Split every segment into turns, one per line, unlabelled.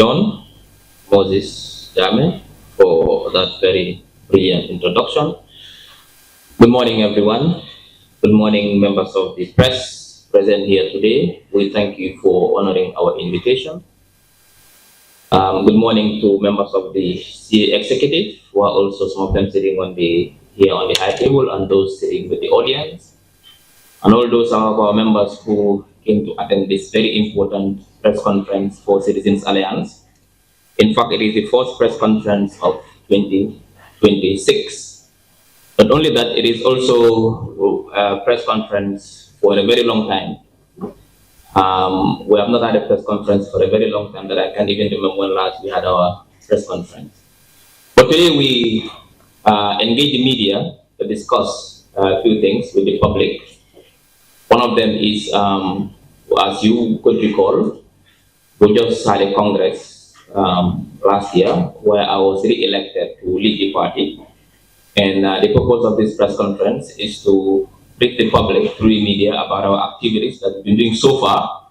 John Moses Jame for that very brilliant introduction. Good morning, everyone. Good morning, members of the press present here today. We thank you for honoring our invitation. Good morning to members of the CA executive, who are also some of them sitting here on the high table, and those sitting with the audience, and all those of our members who came to attend this very important press conference for Citizens Alliance. In fact, it is the first press conference of 2026. Not only that, it is also a press conference for a very long time. We have not had a press conference for a very long time, that I can't even remember when last we had our press conference. But today we engage the media to discuss a few things with the public. One of them is, as you could recall, we just had a congress last year where I was re-elected to lead the party. And the purpose of this press conference is to brief the public through the media about our activities that we've been doing so far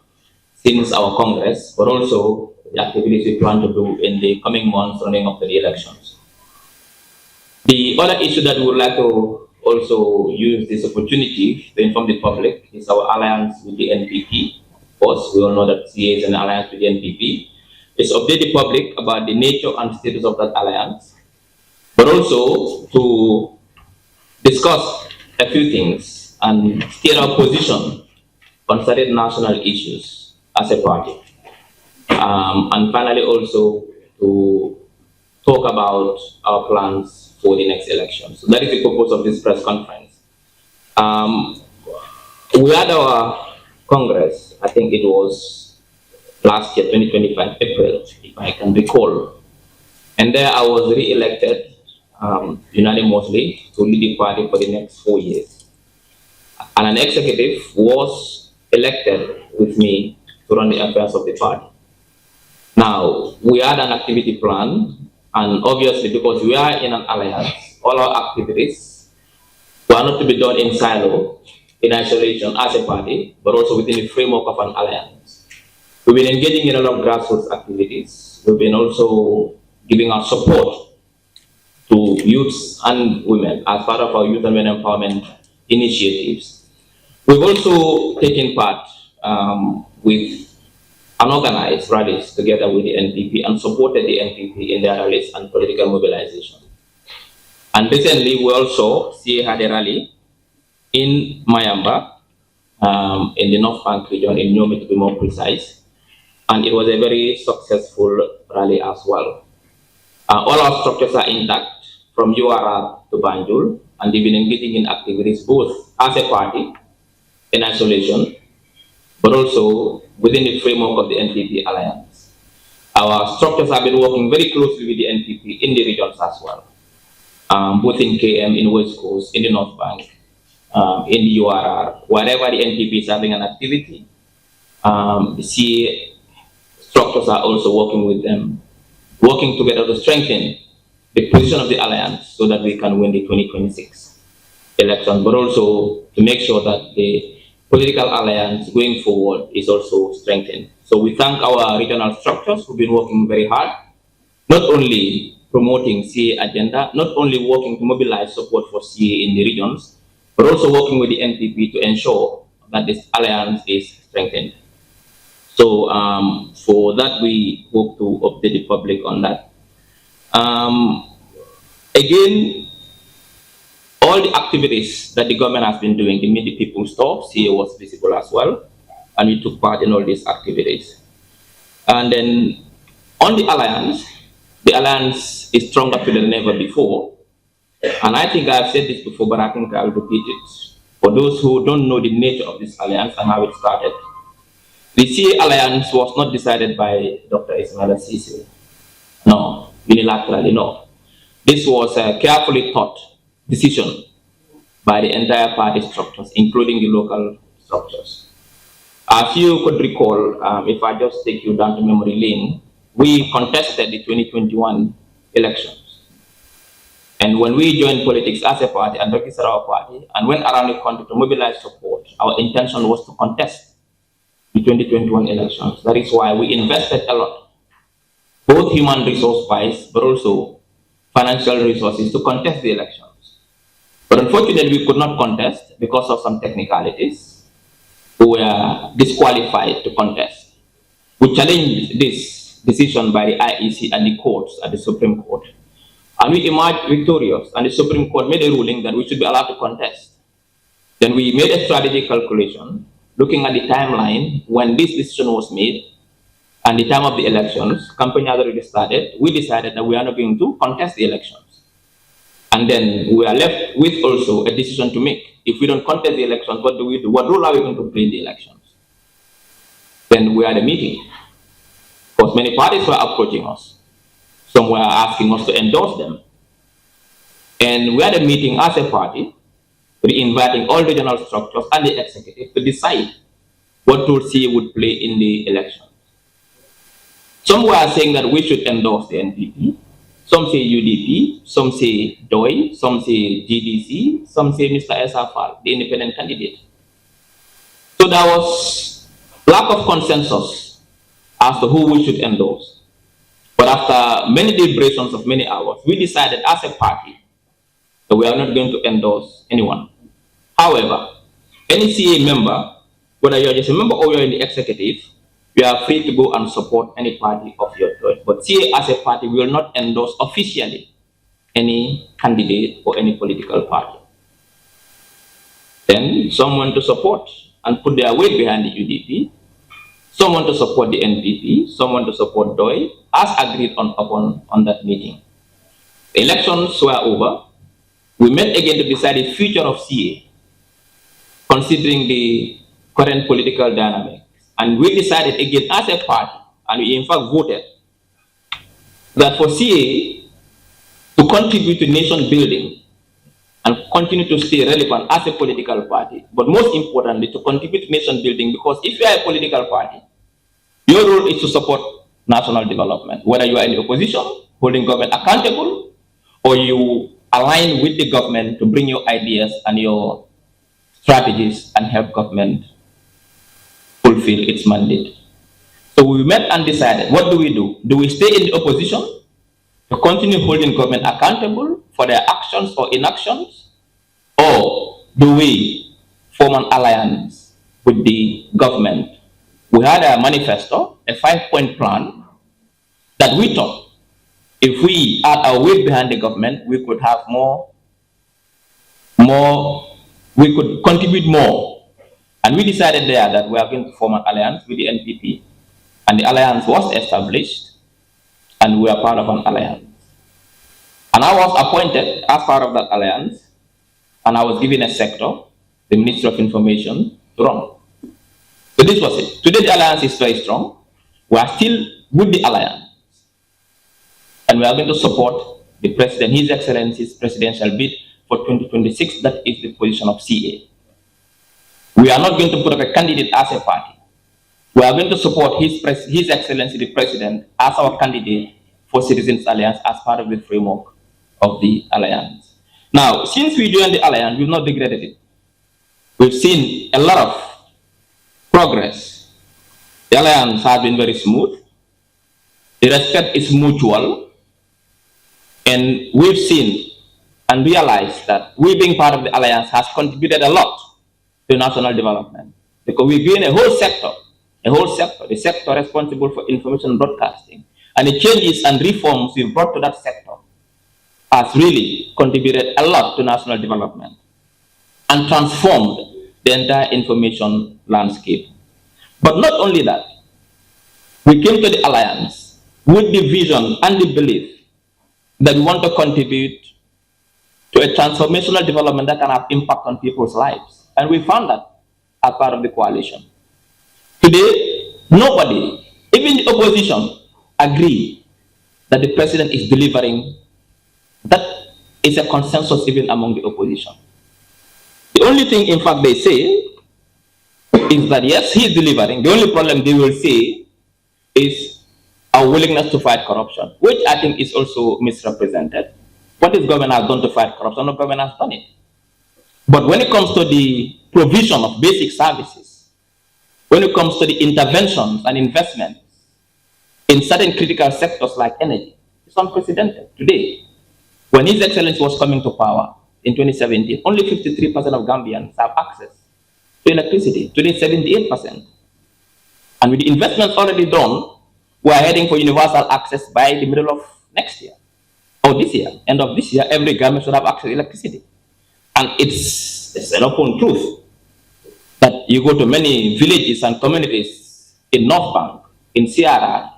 since our Congress, but also the activities we plan to do in the coming months running up to the elections. The other issue that we would like to also use this opportunity to inform the public is our alliance with the NPP. Of course, we all know that CA is an alliance with the NPP. It's to update the public about the nature and status of that alliance, but also to discuss a few things and steer our position on certain national issues as a party. And finally, also to talk about our plans for the next election. So that is the purpose of this press conference. We had our Congress, I think it was last year, 2025, April, if I can recall. And there I was re-elected unanimously to lead the party for the next 4 years. And an executive was elected with me to run the affairs of the party. Now, we had an activity plan, and obviously because we are in an alliance, all our activities were not to be done in silo, in isolation as a party, but also within the framework of an alliance. We've been engaging in a lot of grassroots activities. We've been also giving our support to youths and women as part of our youth and women empowerment initiatives. We've also taken part with unorganized rallies together with the NPP and supported the NPP in their rallies and political mobilization. And recently, we also had a rally in Mayamba, in the North Bank region, in Nyomi to be more precise, and it was a very successful rally as well. All our structures are intact, from URR to Banjul, and they've been engaging in activities both as a party, in isolation, but also within the framework of the NPP alliance. Our structures have been working very closely with the NPP in the regions as well, both in KM, in West Coast, in the North Bank, in the URR, wherever the NPP is having an activity, the CA structures are also working with them, working together to strengthen the position of the alliance so that we can win the 2026 election, but also to make sure that the political alliance going forward is also strengthened. So we thank our regional structures who've been working very hard, not only promoting CA agenda, not only working to mobilize support for CA in the regions, but also working with the NPP to ensure that this alliance is strengthened. So for that, we hope to update the public on that. Again, all the activities that the government has been doing, the Meet the People store, CA was visible as well, and we took part in all these activities. And then on the alliance is stronger than ever before. And I think I've said this before, but I think I'll repeat it. For those who don't know the nature of this alliance and how it started, the CA alliance was not decided by Dr. Ismail Sisi. No, unilaterally, no. This was a carefully thought decision by the entire party structures, including the local structures. As you could recall, if I just take you down to memory lane, we contested the 2021 elections. And when we joined politics as a party and registered our party and went around the country to mobilize support, our intention was to contest the 2021 elections. That is why we invested a lot both human resource wise, but also financial resources to contest the elections. But unfortunately, we could not contest because of some technicalities. We were disqualified to contest. We challenged this decision by the IEC and the courts at the Supreme Court. And we emerged victorious, and the Supreme Court made a ruling that we should be allowed to contest. Then we made a strategic calculation, looking at the timeline when this decision was made, and the time of the elections. Campaign had already started. We decided that we are not going to contest the elections. And then we are left with also a decision to make. If we don't contest the elections, what do we do? What role are we going to play in the elections? Then we had a meeting. Because many parties were approaching us. Some were asking us to endorse them. And we had a meeting as a party, inviting all regional structures and the executive to decide what role CA would play in the elections. Some were saying that we should endorse the NPP. Some say UDP, some say DOI, some say GDC, some say Mr. SFR, the independent candidate. So there was lack of consensus as to who we should endorse. But after many deliberations of many hours, we decided as a party that we are not going to endorse anyone. However, any CA member, whether you're just a member or you're in the executive, you are free to go and support any party of your choice. But CA as a party will not endorse officially any candidate or any political party. Then someone to support and put their weight behind the UDP, someone to support the NPP, someone to support DOI, as agreed upon on that meeting. The elections were over. We met again to decide the future of CA, considering the current political dynamics. And we decided again as a party, and we in fact voted, that for CA to contribute to nation building and continue to stay relevant as a political party, but most importantly to contribute to nation building, because if you are a political party, your role is to support national development, whether you are in the opposition, holding government accountable, or you align with the government to bring your ideas and your strategies and help government fulfill its mandate. So we met and decided, what do we do? Do we stay in the opposition to continue holding government accountable for their actions or inactions? Or do we form an alliance with the government? We had a manifesto, a 5-point plan that we thought if we add our weight behind the government, we could have we could contribute more. And we decided there that we are going to form an alliance with the NPP. And the alliance was established, and we are part of an alliance. And I was appointed as part of that alliance, and I was given a sector, the Ministry of Information, to run. So this was it. Today the alliance is very strong. We are still with the alliance. And we are going to support the President, His Excellency's presidential bid for 2026. That is the position of CA. We are not going to put up a candidate as a party. We are going to support His Excellency the President as our candidate for Citizens Alliance as part of the framework of the alliance. Now, since we joined the alliance, we've not regretted it. We've seen a lot of progress. The alliance has been very smooth. The respect is mutual. And we've seen and realized that we being part of the alliance has contributed a lot to national development, because we've been a whole sector, the sector responsible for information broadcasting, and the changes and reforms we've brought to that sector has really contributed a lot to national development and transformed the entire information landscape. But not only that, we came to the alliance with the vision and the belief that we want to contribute to a transformational development that can have impact on people's lives. And we found that as part of the coalition. Today, nobody, even the opposition, agree that the president is delivering. That is a consensus even among the opposition. The only thing, in fact, they say is that yes, he is delivering. The only problem they will say is our willingness to fight corruption, which I think is also misrepresented. What is government has done to fight corruption? No government has done it. But when it comes to the provision of basic services, when it comes to the interventions and investments in certain critical sectors like energy. It's unprecedented. Today, when His Excellency was coming to power in 2017, only 53% of Gambians have access to electricity. Today, 78%. And with the investments already done, we are heading for universal access by the middle of next year, or this year, end of this year. Every Gambian should have access to electricity. And it's an open truth that you go to many villages and communities in North Bank, in Sierra,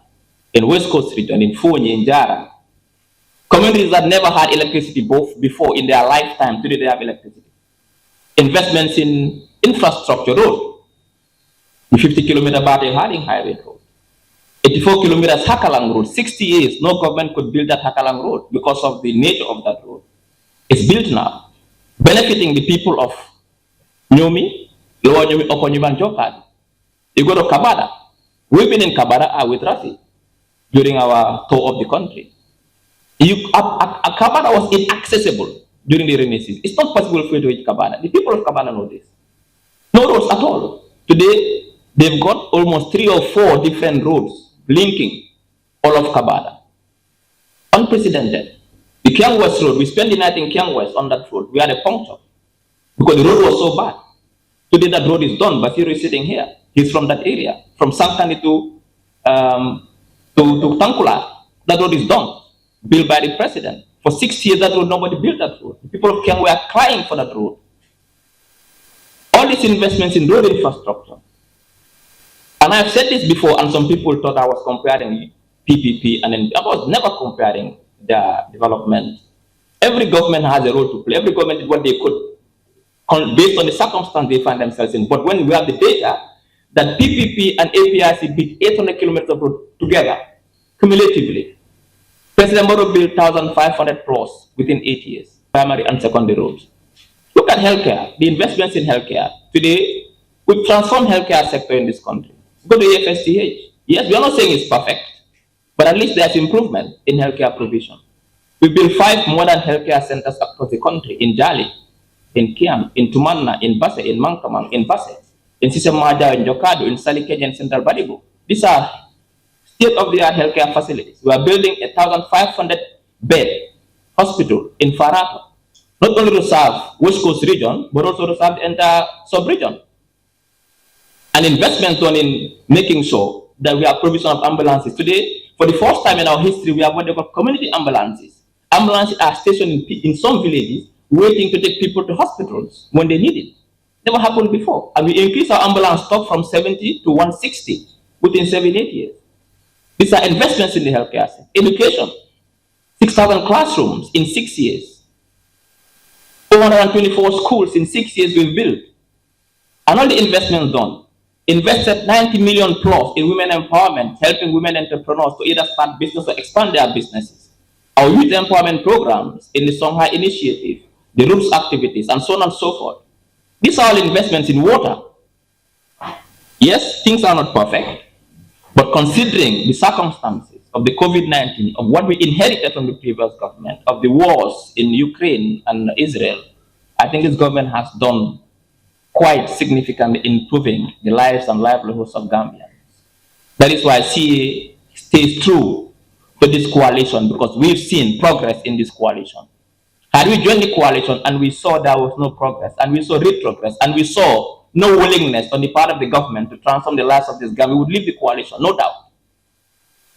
in West Coast region, in Fonyi, in Jara, communities that never had electricity before in their lifetime, today they have electricity. Investments in infrastructure road, the 50-kilometer Battle Harding Highway road, 84 kilometers Hakalang road. 60 years, no government could build that Hakalang road because of the nature of that road. It's built now, benefiting the people of Nyomi, Lower Nyomi, Upper Nyomi, and Jokad. You go to Kabada. We've been in Kabada with Rafi during our tour of the country. Kabada was inaccessible during the rainy season. It's not possible for you to reach Kabada. The people of Kabada know this. No roads at all. Today, they've got almost 3 or 4 different roads linking all of Kabada. Unprecedented. The Kiang West Road, we spent the night in Kiang West on that road. We had a puncture because the road was so bad. Today that road is done, but is sitting here. He's from that area, from Sankani to Tankula. That road is done, built by the president. For 6 years, that road, nobody built that road. The people of Kiang were crying for that road. All these investments in road infrastructure. And I've said this before, and some people thought I was comparing PPP, and then I was never comparing the development. Every government has a role to play. Every government did what they could based on the circumstance they find themselves in. But when we have the data that PPP and APIC built 800 kilometers of road together, cumulatively, President Moro built 1,500 plus within 8 years, primary and secondary roads. Look at healthcare, the investments in healthcare. Today, we've transformed healthcare sector in this country. Go to AFSTH. Yes, we are not saying it's perfect, but at least there's improvement in healthcare provision. We built 5 modern healthcare centers across the country, in Jali, in Kiam, in Tumanna, in Basse, in Mankamang, in Basse, in Sisamaja, in Jokado, in Salikej, and Central Badibu. These are state-of-the-art healthcare facilities. We are building a 1,500-bed hospital in Farata, not only to serve West Coast region, but also to serve the entire sub-region. An investment done in making sure that we have provision of ambulances. Today, for the first time in our history, we have what they call community ambulances. Ambulances are stationed in some villages, waiting to take people to hospitals when they need it. Never happened before. And we increased our ambulance stock from 70 to 160 within 7-8 years. These are investments in the healthcare sector. Education, 6,000 classrooms in 6 years. 424 schools in 6 years we've built. And all the investments done. Invested 90 million plus in women empowerment, helping women entrepreneurs to either start business or expand their businesses. Our youth empowerment programs in the Songhai Initiative, the Roots activities, and so on and so forth. These are all investments in water. Yes, things are not perfect, but considering the circumstances of the COVID-19, of what we inherited from the previous government, of the wars in Ukraine and Israel, I think this government has done quite significantly improving the lives and livelihoods of Gambians. That is why CA stays true to this coalition, because we've seen progress in this coalition. Had we joined the coalition and we saw there was no progress, and we saw retrogress, and we saw no willingness on the part of the government to transform the lives of this Gambia, we would leave the coalition, no doubt.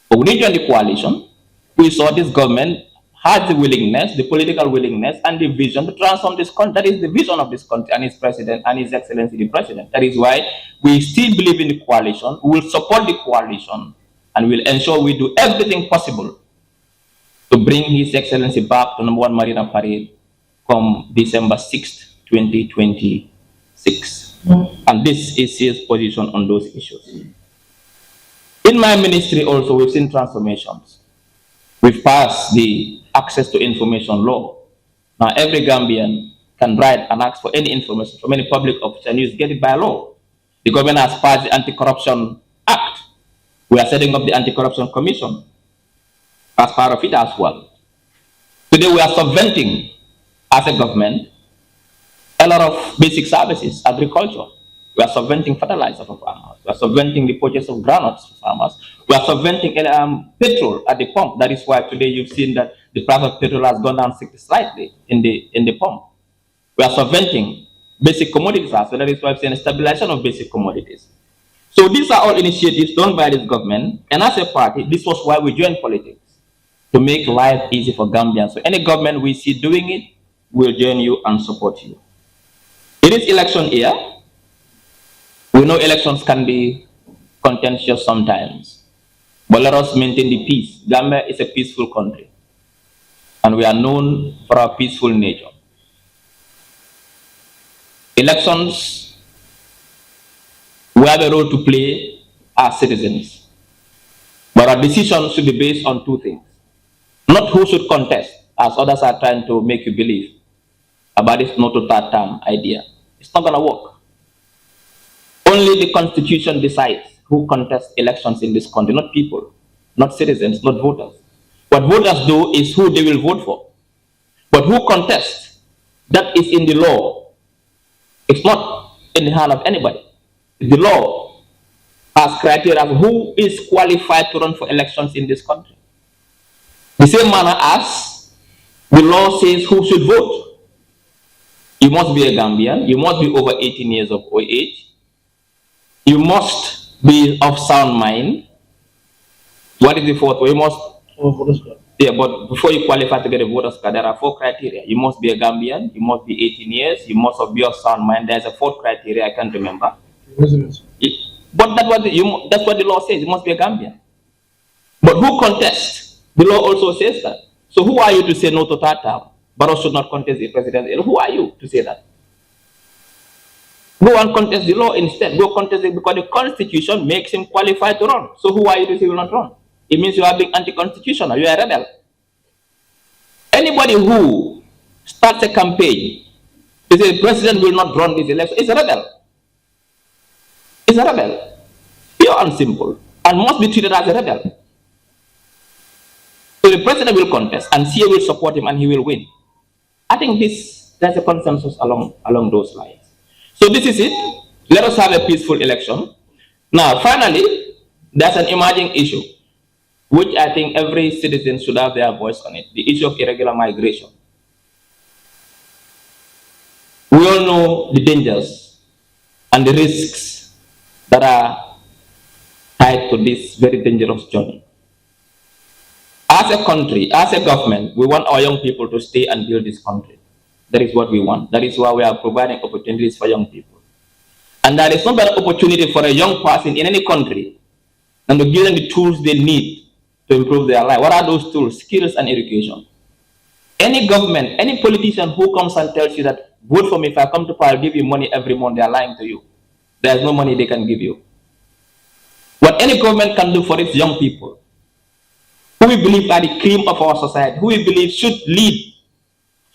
But when we joined the coalition, we saw this government has the willingness, the political willingness, and the vision to transform this country. That is the vision of this country and its president and His Excellency the President. That is why we still believe in the coalition. We will support the coalition, and we'll ensure we do everything possible to bring His Excellency back to #1 Marina Parade come December 6th, 2026. And this is his position on those issues. In my ministry also, we've seen transformations. We've passed the Access to Information Law. Now every Gambian can write and ask for any information from any public officer, and you get it by law. The government has passed the Anti-Corruption Act. We are setting up the Anti-Corruption Commission as part of it as well. Today we are subventing, as a government, a lot of basic services, agriculture. We are subventing fertilizer for farmers. We are subventing the purchase of groundnuts for farmers. We are subventing petrol at the pump. That is why today you've seen that the price of petrol has gone down slightly in the pump. We are subventing basic commodities also. That is why we've seen a stabilization of basic commodities. So these are all initiatives done by this government. And as a party, this was why we joined politics, to make life easy for Gambians. So any government we see doing it, we'll join you and support you. It is election year. We know elections can be contentious sometimes, but let us maintain the peace. Gambia is a peaceful country, and we are known for our peaceful nature. Elections, we have a role to play as citizens, but our decision should be based on two things. Not who should contest, as others are trying to make you believe about this no to third term idea. It's not going to work. Only the Constitution decides who contests elections in this country, not people, not citizens, not voters. What voters do is who they will vote for. But who contests, that is in the law. It's not in the hand of anybody. The law has criteria of who is qualified to run for elections in this country. The same manner as the law says who should vote. You must be a Gambian. You must be over 18 years of age. You must be of sound mind. What is the fourth? You must. Yeah, but before you qualify to get a voter's card, there are 4 criteria. You must be a Gambian. You must be 18 years. You must be of sound mind. There's a 4th criteria. I can't remember. But that's what the law says. You must be a Gambian. But who contests? The law also says that. So who are you to say no to third term? Barrow should not contest the presidency. Who are you to say that? Go and contest the law instead. Go contest it because the Constitution makes him qualified to run. So who are you to say he will not run? It means you are being anti-constitutional. You are a rebel. Anybody who starts a campaign to say the president will not run this election is a rebel. Is a rebel. Pure and simple. And must be treated as a rebel. So the president will contest and CA will support him and he will win. I think there's a consensus along those lines. So this is it. Let us have a peaceful election. Now, finally, there's an emerging issue, which I think every citizen should have their voice on it, the issue of irregular migration. We all know the dangers and the risks that are tied to this very dangerous journey. As a country, as a government, we want our young people to stay and build this country. That is what we want. That is why we are providing opportunities for young people. And there is no better opportunity for a young person in any country than to give them the tools they need to improve their life. What are those tools? Skills and education. Any government, any politician who comes and tells you that, vote for me, if I come to power, I'll give you money every month, they are lying to you. There is no money they can give you. What any government can do for its young people, who we believe are the cream of our society, who we believe should lead,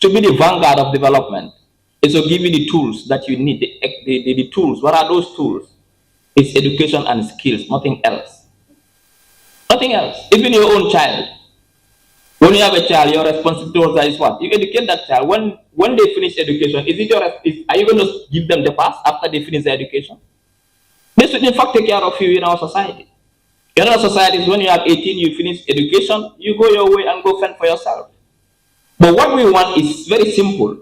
should be the vanguard of development, is to give you the tools that you need, the tools. What are those tools? It's education and skills, nothing else. Nothing else. Even your own child. When you have a child, your responsibility towards that is what? You educate that child. When they finish education, are you going to give them the pass after they finish their education? They should in fact take care of you in our society. In our societies, when you have 18, you finish education, you go your way and go fend for yourself. But what we want is very simple.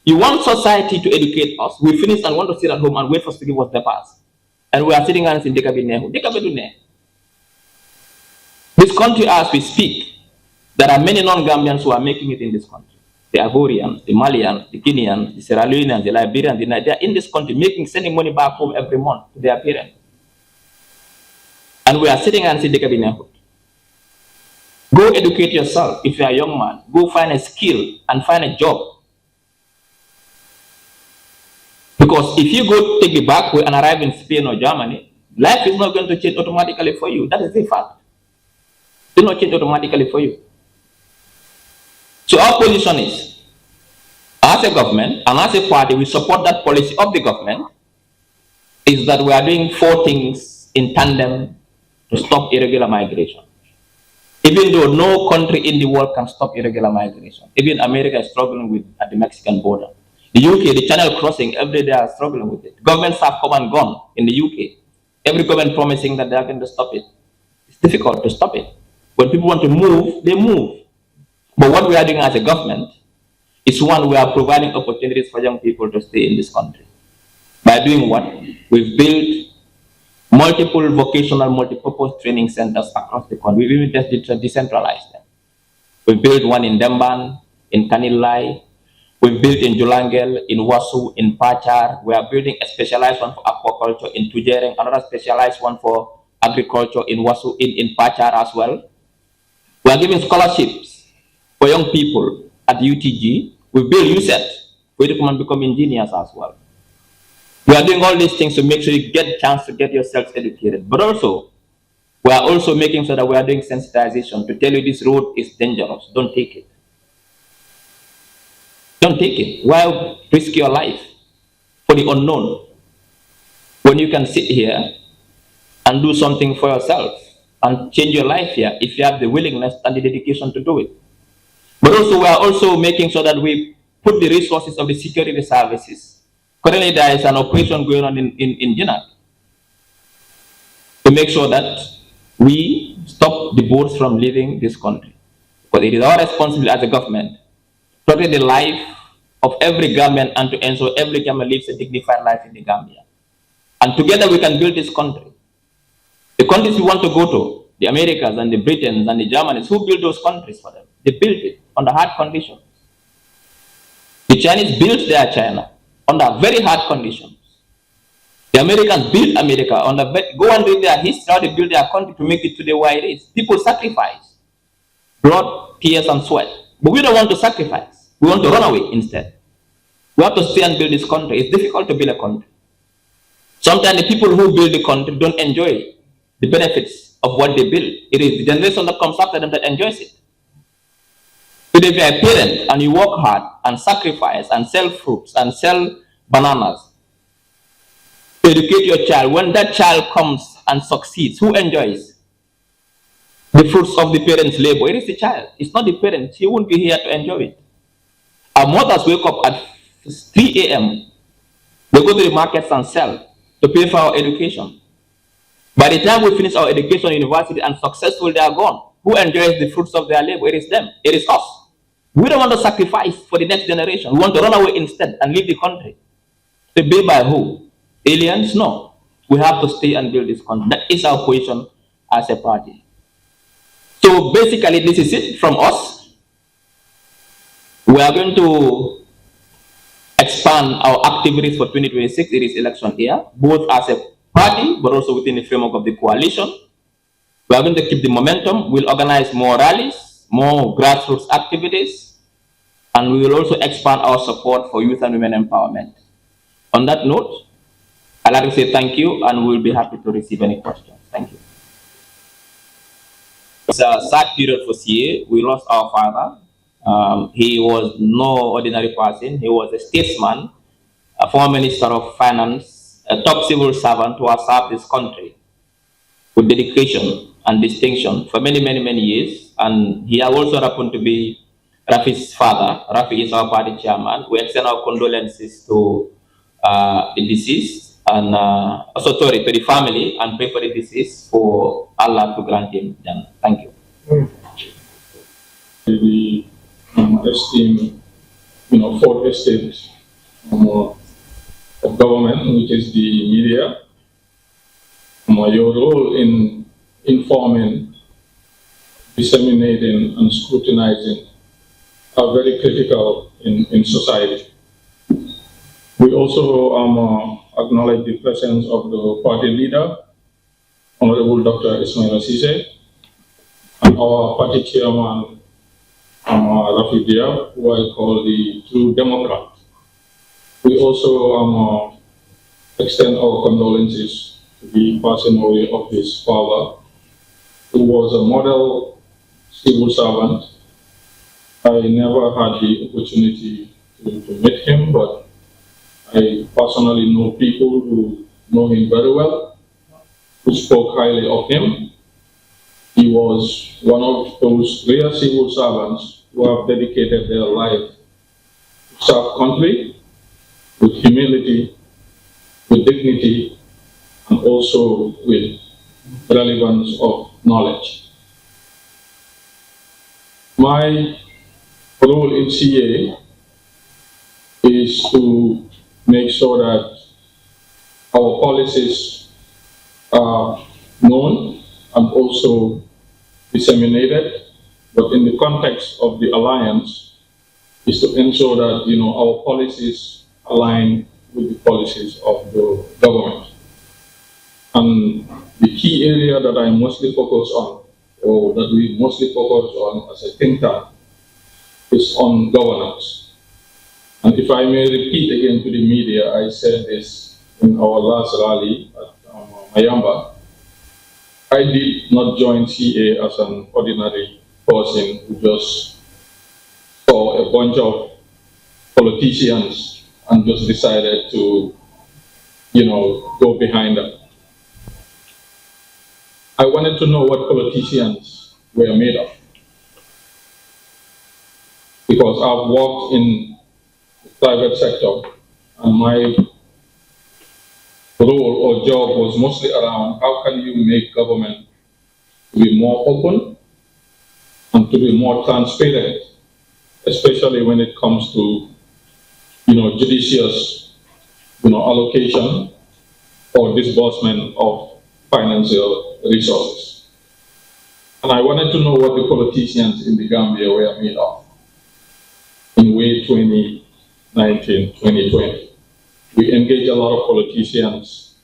You want society to educate us. We finish and want to sit at home and wait for us to give us the pass. And we are sitting and saying, this country, as we speak, there are many non-Gambians who are making it in this country. The Ivorians, the Malians, the Kenyans, the Sierra Leoneans, the Liberians, they are in this country sending money back home every month to their parents. And we are sitting and saying, go educate yourself. If you are a young man, go find a skill and find a job. Because if you go take the back way and arrive in Spain or Germany, life is not going to change automatically for you. That is the fact. It will not change automatically for you. So our position is, as a government and as a party, we support that policy of the government, is that we are doing 4 things in tandem to stop irregular migration. Even though no country in the world can stop irregular migration. Even America is struggling at the Mexican border. The UK, the channel crossing, every day they are struggling with it. Governments have come and gone in the UK. Every government promising that they are going to stop it. It's difficult to stop it. When people want to move, they move. But what we are doing as a government is one, we are providing opportunities for young people to stay in this country. By doing what? We've built multiple vocational, multi-purpose training centers across the country. We've even just decentralized them. We built one in Demban, in Kanilai. We built in Julangel, in Wasu, in Pachar. We are building a specialized one for aquaculture in Tujereng, another specialized one for agriculture in Wasu, in Pachar as well. We are giving scholarships for young people at UTG. We build USET for you to come and become engineers as well. We are doing all these things to make sure you get a chance to get yourself educated. But also, we are also making sure that we are doing sensitization to tell you this road is dangerous. Don't take it. Don't take it. Why risk your life for the unknown when you can sit here and do something for yourself and change your life here if you have the willingness and the dedication to do it? But also, we are also making sure that we put the resources of the security services. Currently, there is an operation going on in Jinak to make sure that we stop the boats from leaving this country. But it is our responsibility as a government to protect the life of every Gambian and to ensure every Gambian lives a dignified life in the Gambia. And together we can build this country. The countries we want to go to, the Americans and the Britons and the Germans, who built those countries for them? They built it under hard conditions. The Chinese built their China under very hard conditions. The Americans built America under, go and read their history, how they built their country to make it today where it is. People sacrifice, blood, tears, and sweat. But we don't want to sacrifice. We want to run away instead. We have to stay and build this country. It's difficult to build a country. Sometimes the people who build the country don't enjoy the benefits of what they build. It is the generation that comes after them that enjoys it. Today, if you're a parent and you work hard and sacrifice and sell fruits and sell bananas to educate your child, when that child comes and succeeds, who enjoys the fruits of the parent's labor? It is the child. It's not the parent. She won't be here to enjoy it. Our mothers wake up at 3 a.m. They go to the markets and sell to pay for our education. By the time we finish our education, university, and successful, they are gone. Who enjoys the fruits of their labor? It is them. It is us. We don't want to sacrifice for the next generation. We want to run away instead and leave the country. To be by who? Aliens? No. We have to stay and build this country. That is our position as a party. So basically, this is it from us. We are going to expand our activities for 2026. It is election year, both as a party, but also within the framework of the coalition. We are going to keep the momentum. We'll organize more rallies, more grassroots activities, and we will also expand our support for youth and women empowerment. On that note, I'd like to say thank you, and we'll be happy to receive any questions. Thank you. It's a sad period for CA. We lost our father. He was no ordinary person. He was a statesman, a former minister of finance, a top civil servant who has served this country with dedication and distinction for many, many, many years. And he also happened to be Rafi's father. Rafi is our party chairman. We extend our condolences to the deceased and also to the family, and pray for the deceased for Allah to grant him. Thank you.
The esteemed, fourth estate of government, which is the media. Your role in informing, disseminating, and scrutinizing are very critical in society. We also acknowledge the presence of the party leader, Honorable Dr. Ismail Asise, and our party chairman, Rafi Diab, who I call the true Democrat. We also extend our condolences to the passing away of his father, who was a model civil servant. I never had the opportunity to meet him, but I personally know people who know him very well, who spoke highly of him. He was one of those rare civil servants who have dedicated their life to serve country with humility, with dignity, and also with relevance of knowledge. My role in CA is to make sure that our policies are known and also disseminated, but in the context of the alliance is to ensure that our policies align with the policies of the government. And the key area that I mostly focus on, or that we mostly focus on as a think tank, is on governance. And if I may repeat again to the media, I said this in our last rally at Mayamba. I did not join CA as an ordinary person who just saw a bunch of politicians and just decided to, go behind them. I wanted to know what politicians were made of, because I've worked in the private sector and my role or job was mostly around how can you make government to be more open and to be more transparent, especially when it comes to judicious allocation or disbursement of financial resources. And I wanted to know what the politicians in the Gambia were made of in May 2019, 2020. We engage a lot of politicians,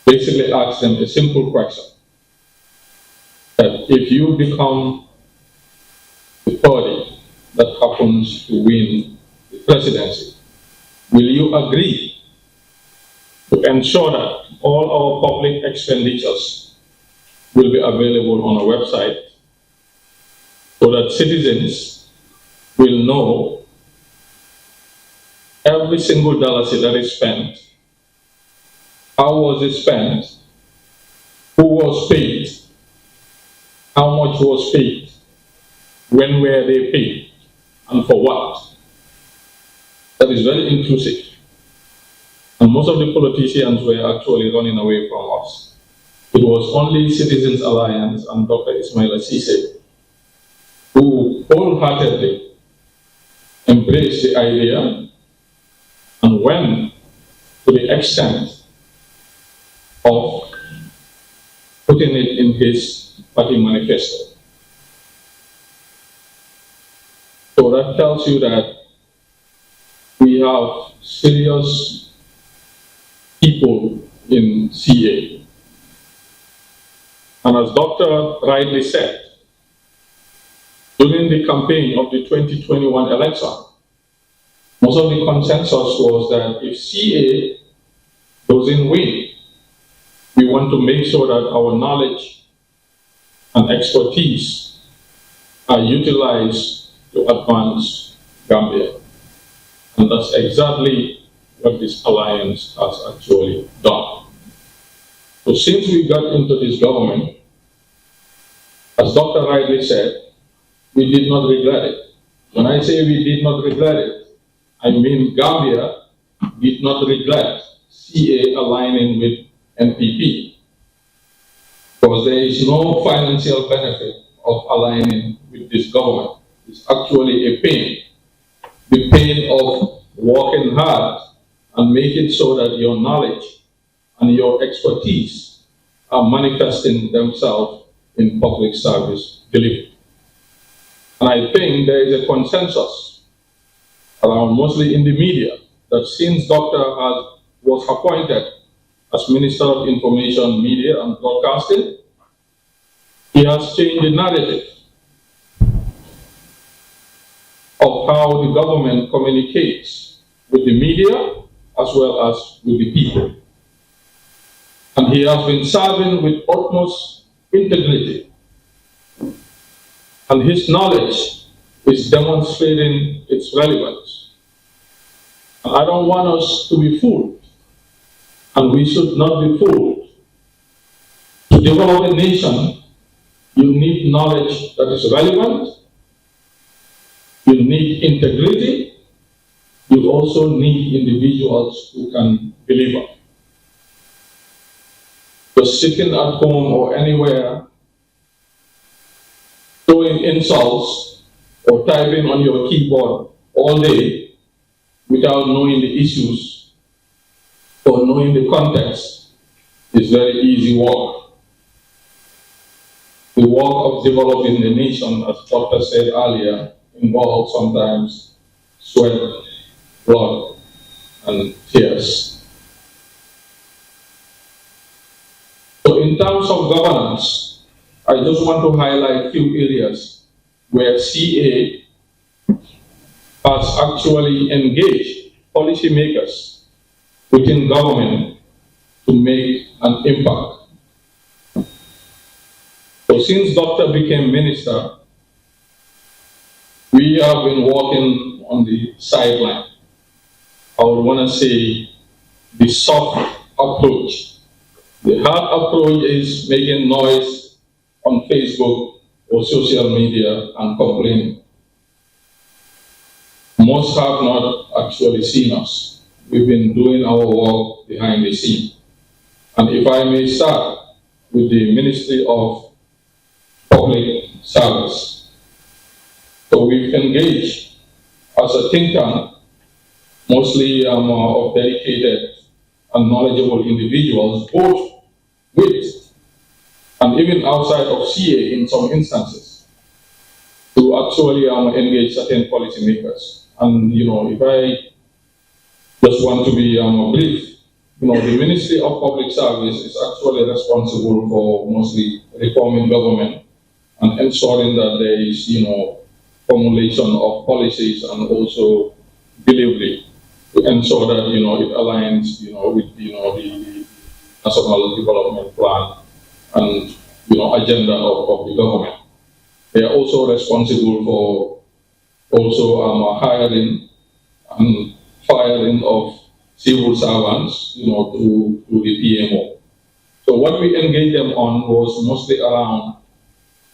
basically ask them a simple question, that if you become the party that happens to win the presidency, will you agree to ensure that all our public expenditures will be available on a website so that citizens will know every single dollar that is spent, how was it spent, who was paid, how much was paid, when were they paid, and for what? That is very inclusive. And most of the politicians were actually running away from us. It was only Citizens Alliance and Dr. Ismail Assise who wholeheartedly embraced the idea and went to the extent of putting it in his party manifesto. So that tells you that we have serious people in CA. And as Dr. rightly said, during the campaign of the 2021 election, most of the consensus was that if CA doesn't win, we want to make sure that our knowledge and expertise are utilized to advance Gambia. And that's exactly what this alliance has actually done. So since we got into this government, as Dr. rightly said, we did not regret it. When I say we did not regret it, I mean Gambia did not regret CA aligning with NPP, because there is no financial benefit of aligning with this government. It's actually a pain. The pain of working hard and making sure that your knowledge and your expertise are manifesting themselves in public service delivery. And I think there is a consensus around, mostly in the media, that since Dr. was appointed as Minister of Information, Media and Broadcasting, he has changed the narrative of how the government communicates with the media as well as with the people. And he has been serving with utmost integrity. And his knowledge is demonstrating its relevance. And I don't want us to be fooled, and we should not be fooled. To develop a nation, you need knowledge that is relevant, you need integrity, you also need individuals who can deliver. Just sitting at home or anywhere, throwing insults or typing on your keyboard all day without knowing the issues or knowing the context is very easy work. The work of developing the nation, as Dr. said earlier, involves sometimes sweat, blood, and tears. So in terms of governance, I just want to highlight a few areas where CA has actually engaged policymakers within government to make an impact. So since Doctor became minister, we have been working on the sideline. I would want to say the soft approach. The hard approach is making noise on Facebook or social media and complaining. Most have not actually seen us. We've been doing our work behind the scene. And if I may start with the Ministry of Public Service. So we've engaged as a think tank, mostly of dedicated and knowledgeable individuals, both with and even outside of CA in some instances, to actually engage certain policymakers. And if I just want to be brief, the Ministry of Public Service is actually responsible for mostly reforming government and ensuring that there is, formulation of policies and also delivery to ensure that, it aligns, with, the National Development Plan and, agenda of the government. They are also responsible for hiring and firing of civil servants, to the PMO. So what we engaged them on was mostly around,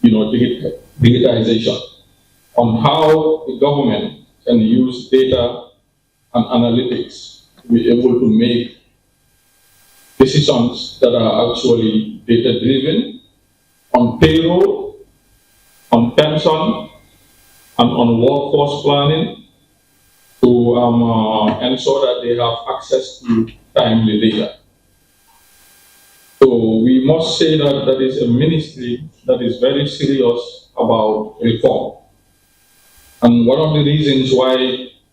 digitization, on how the government can use data and analytics to be able to make decisions that are actually data-driven on payroll, on pension, and on workforce planning to ensure that they have access to timely data. So we must say that that is a ministry that is very serious about reform. And one of the reasons why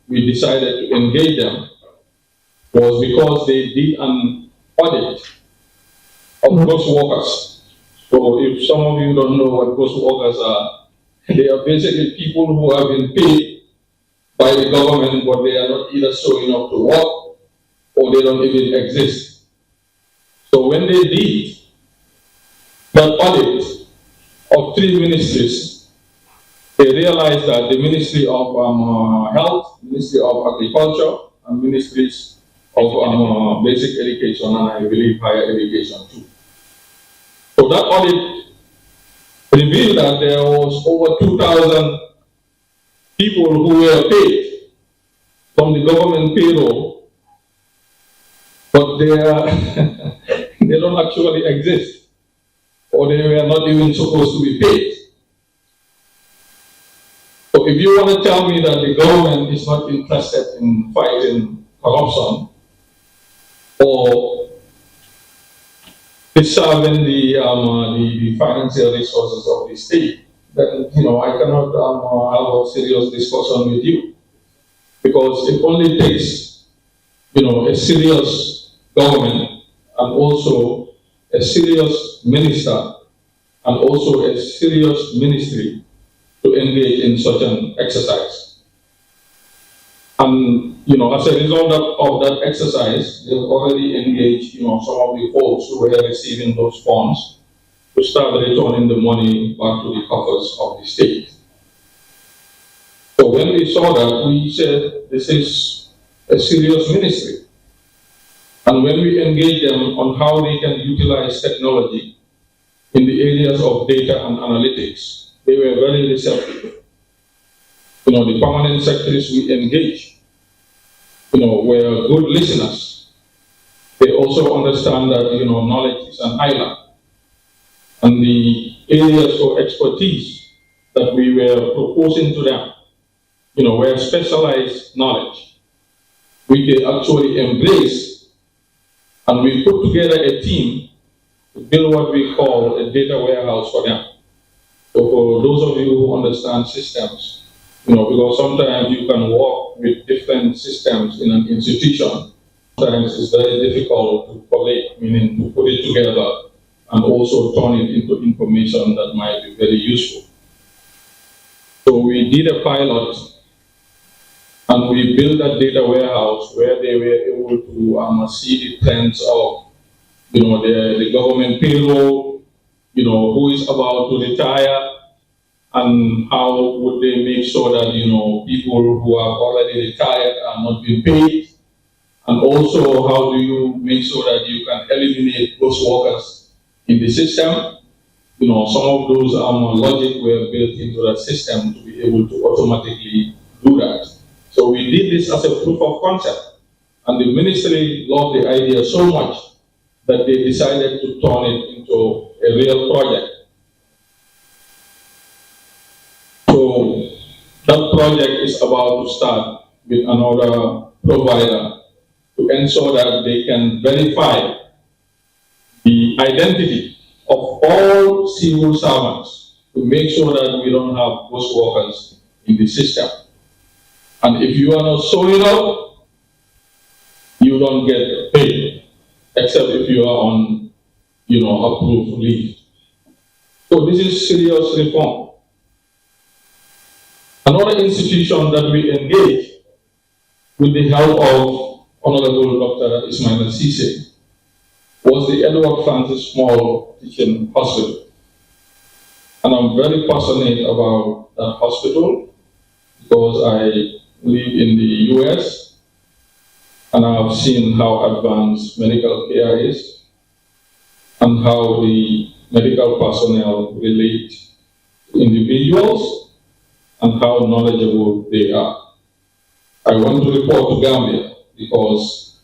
we decided to engage them was because they did an audit of ghost workers. So if some of you don't know what ghost workers are, they are basically people who have been paid by the government, but they are not either showing up to work or they don't even exist. So when they did that audit of 3 ministries, they realized that the Ministry of Health, Ministry of Agriculture, and Ministries of Basic Education, and I believe Higher Education too. So that audit revealed that there was over 2,000 people who were paid from the government payroll, but they they don't actually exist, or they were not even supposed to be paid. So if you want to tell me that the government is not interested in fighting corruption or preserving the financial resources of the state, then I cannot have a serious discussion with you, because it only takes a serious government and also a serious minister and also a serious ministry to engage in such an exercise. And as a result of that exercise, they've already engaged some of the folks who were receiving those funds to start returning the money back to the coffers of the state. So when we saw that, we said this is a serious ministry. And when we engaged them on how they can utilize technology in the areas of data and analytics, they were very receptive. The permanent secretaries we engaged were good listeners. They also understand that, knowledge is an island. And the areas of expertise that we were proposing to them, were specialized knowledge. We could actually embrace, and we put together a team to build what we call a data warehouse for them. So for those of you who understand systems, because sometimes you can work with different systems in an institution, sometimes it's very difficult to collate, meaning to put it together and also turn it into information that might be very useful. So we did a pilot and we built a data warehouse where they were able to see the trends of, the government payroll, who is about to retire, and how would they make sure that, people who have already retired are not being paid, and also how do you make sure that you can eliminate those workers in the system. Some of those logic were built into that system to be able to automatically do that. So we did this as a proof of concept, and the ministry loved the idea so much that they decided to turn it into a real project. So that project is about to start with another provider to ensure that they can verify the identity of all civil servants to make sure that we don't have ghost workers in the system. And if you are not showing up, you don't get paid, except if you are on, approved leave. So this is serious reform. Another institution that we engage with the help of Honorable Dr. Ismail Sise was the Edward Francis Small Teaching Hospital. And I'm very passionate about that hospital because I live in the US and I've seen how advanced medical care is and how the medical personnel relate to individuals and how knowledgeable they are. I want to report to Gambia because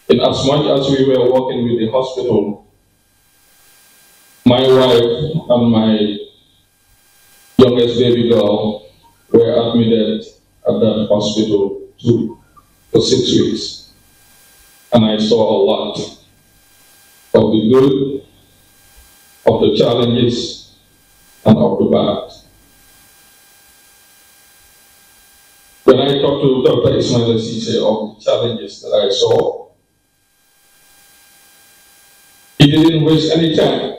in as much as we were working with the hospital, my wife and my youngest baby girl were admitted at that hospital too for 6 weeks. And I saw a lot of the good, of the challenges, and of the bad. When I talked to Dr. Ismail Sise of the challenges that I saw, he didn't waste any time.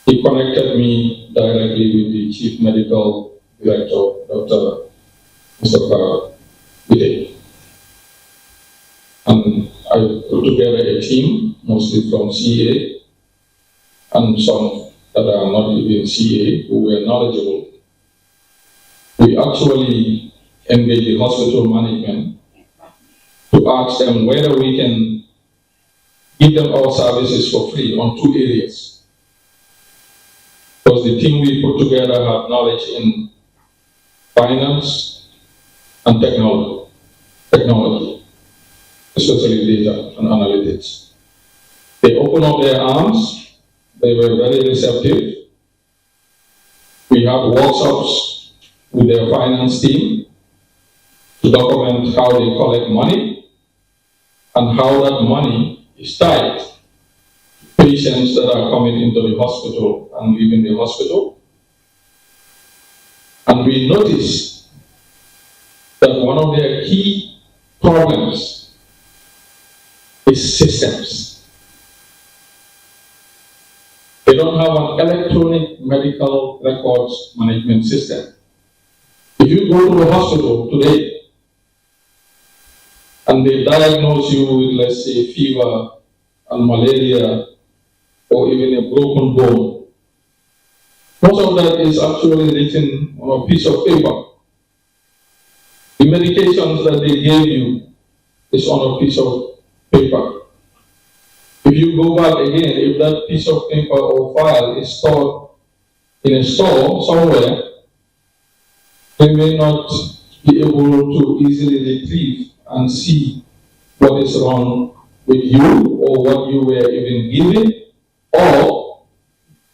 He connected me directly with the Chief Medical Director, Dr. Mr. Bide. And I put together a team, mostly from CA, and some that are not even CA, who were knowledgeable. We actually engaged the hospital management to ask them whether we can give them our services for free on 2 areas. Because the team we put together had knowledge in finance and technology, especially data and analytics. They opened up their arms. They were very receptive. We had workshops with their finance team to document how they collect money and how that money is tied to patients that are coming into the hospital and leaving the hospital. And we noticed that one of their key problems is systems. They don't have an electronic medical records management system. If you go to a hospital today and they diagnose you with, let's say, fever and malaria or even a broken bone, most of that is actually written on a piece of paper. The medications that they gave you is on a piece of paper. If you go back again, if that piece of paper or file is stored in a store somewhere, they may not be able to easily retrieve and see what is wrong with you or what you were even given, or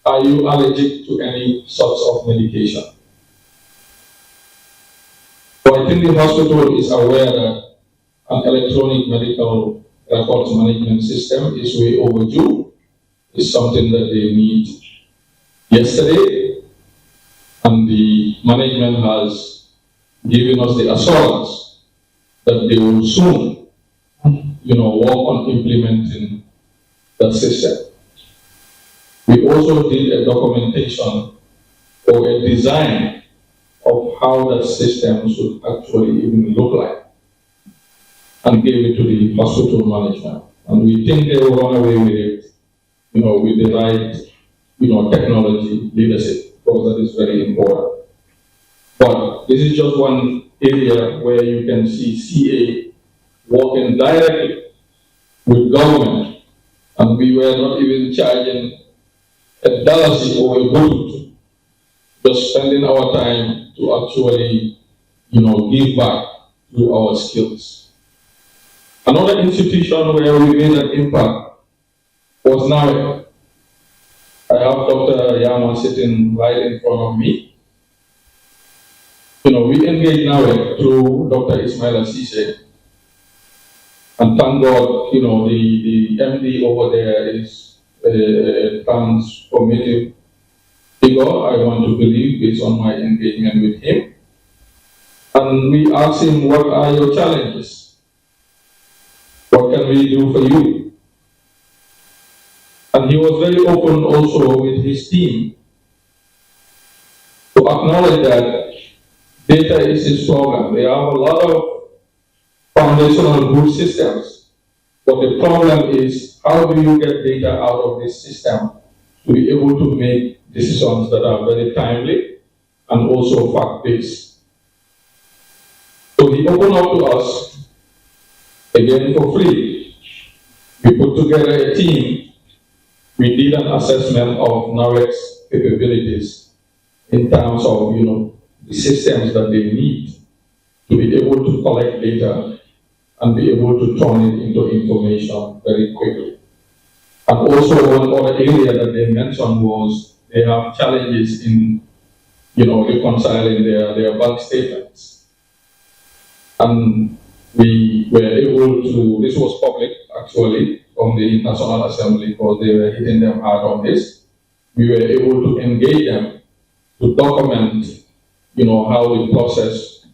are you allergic to any sorts of medication? So I think the hospital is aware that an electronic medical records management system is way overdue. It's something that they need yesterday, and the management has given us the assurance that they will soon, work on implementing that system. We also did a documentation or a design of how that system should actually even look like, and gave it to the hospital management. And we think they will run away with it, with the right, technology leadership, because that is very important. But this is just one area where you can see CA working directly with government, and we were not even charging a dollar or a boot, just spending our time to actually, give back to our skills. Another institution where we made an impact was NAWEC. I have Dr. Yama sitting right in front of me. We engaged NAWEC through Dr. Ismail Asise. And thank God, the MD over there is a transformative figure, I want to believe, based on my engagement with him. And we asked him, what are your challenges? What can we do for you? And he was very open also with his team to acknowledge that data is his problem. They have a lot of foundational good systems, but the problem is, how do you get data out of this system to be able to make decisions that are very timely and also fact-based? So he opened up to us, again for free. We put together a team. We did an assessment of NAWEC's capabilities in terms of, the systems that they need to be able to collect data and be able to turn it into information very quickly. And also one other area that they mentioned was they have challenges in, reconciling their bank statements. And we were able to, this was public actually, from the National Assembly, because they were hitting them hard on this. We were able to engage them to document, how the process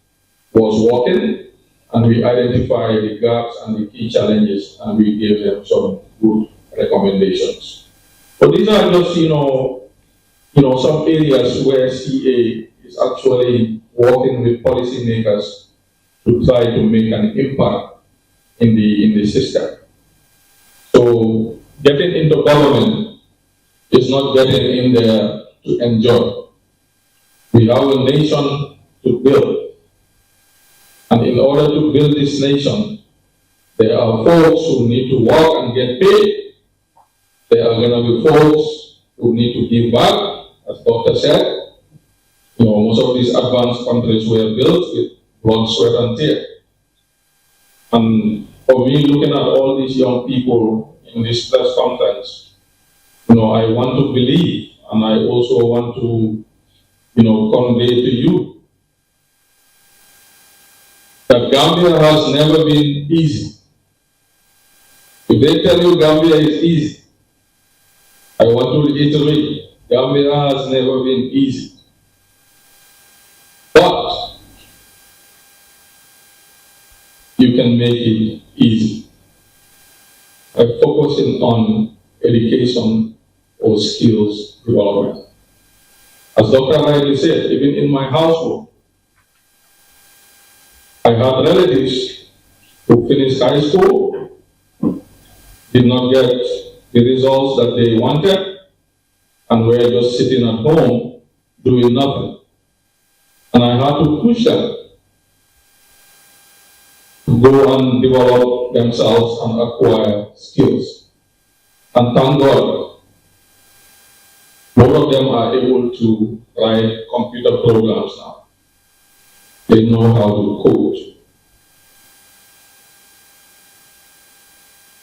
was working, and we identified the gaps and the key challenges, and we gave them some good recommendations. But these are just, some areas where CA is actually working with policymakers to try to make an impact in the system. So getting into government is not getting in there to enjoy. We have a nation to build. And in order to build this nation, there are folks who need to work and get paid. There are going to be folks who need to give back, as Doctor said. Most of these advanced countries were built with blood, sweat, and tears. And for me, looking at all these young people in this press conference, I want to believe, and I also want to, convey to you that Gambia has never been easy. If they tell you Gambia is easy, I want to reiterate, Gambia has never been easy. But you can make it easy by focusing on education or skills development. As Dr. Riley said, even in my household, I had relatives who finished high school, did not get the results that they wanted, and were just sitting at home doing nothing. And I had to push them to go and develop themselves and acquire skills. And thank God, both of them are able to write computer programs now. they know how to code.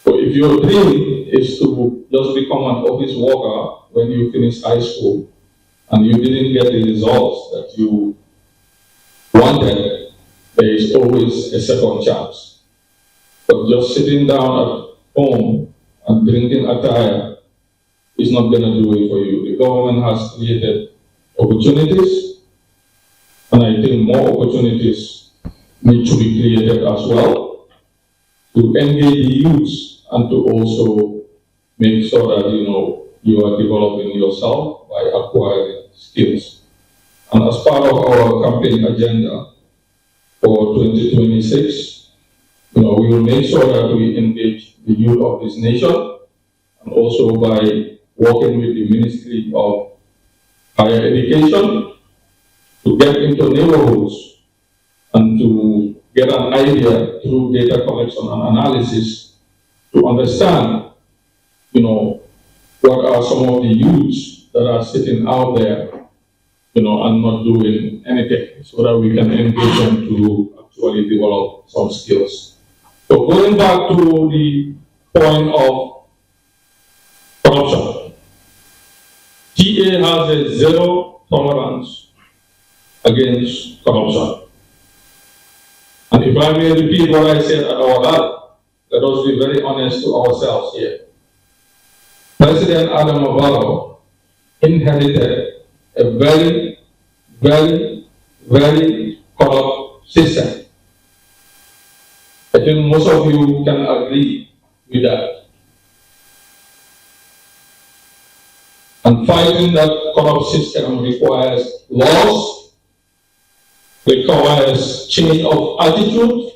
So if your dream is to just become an office worker when you finish high school and you didn't get the results that you wanted, there is always a second chance. But just sitting down at home and drinking attire is not going to do it for you. The government has created opportunities, and I think more opportunities need to be created as well to engage the youth and to also make sure that you are developing yourself by acquiring skills. And as part of our campaign agenda for 2026, we will make sure that we engage the youth of this nation, and also by working with the Ministry of Higher Education to get into neighborhoods and to get an idea through data collection and analysis to understand, what are some of the youths that are sitting out there, and not doing anything, so that we can engage them to actually develop some skills. So going back to the point of corruption, TA has a zero tolerance against corruption. And if I may repeat what I said at our rally, let us be very honest to ourselves here. President Adam Barrow inherited a very, very, very corrupt system. I think most of you can agree with that. And fighting that corrupt system requires laws, requires change of attitude,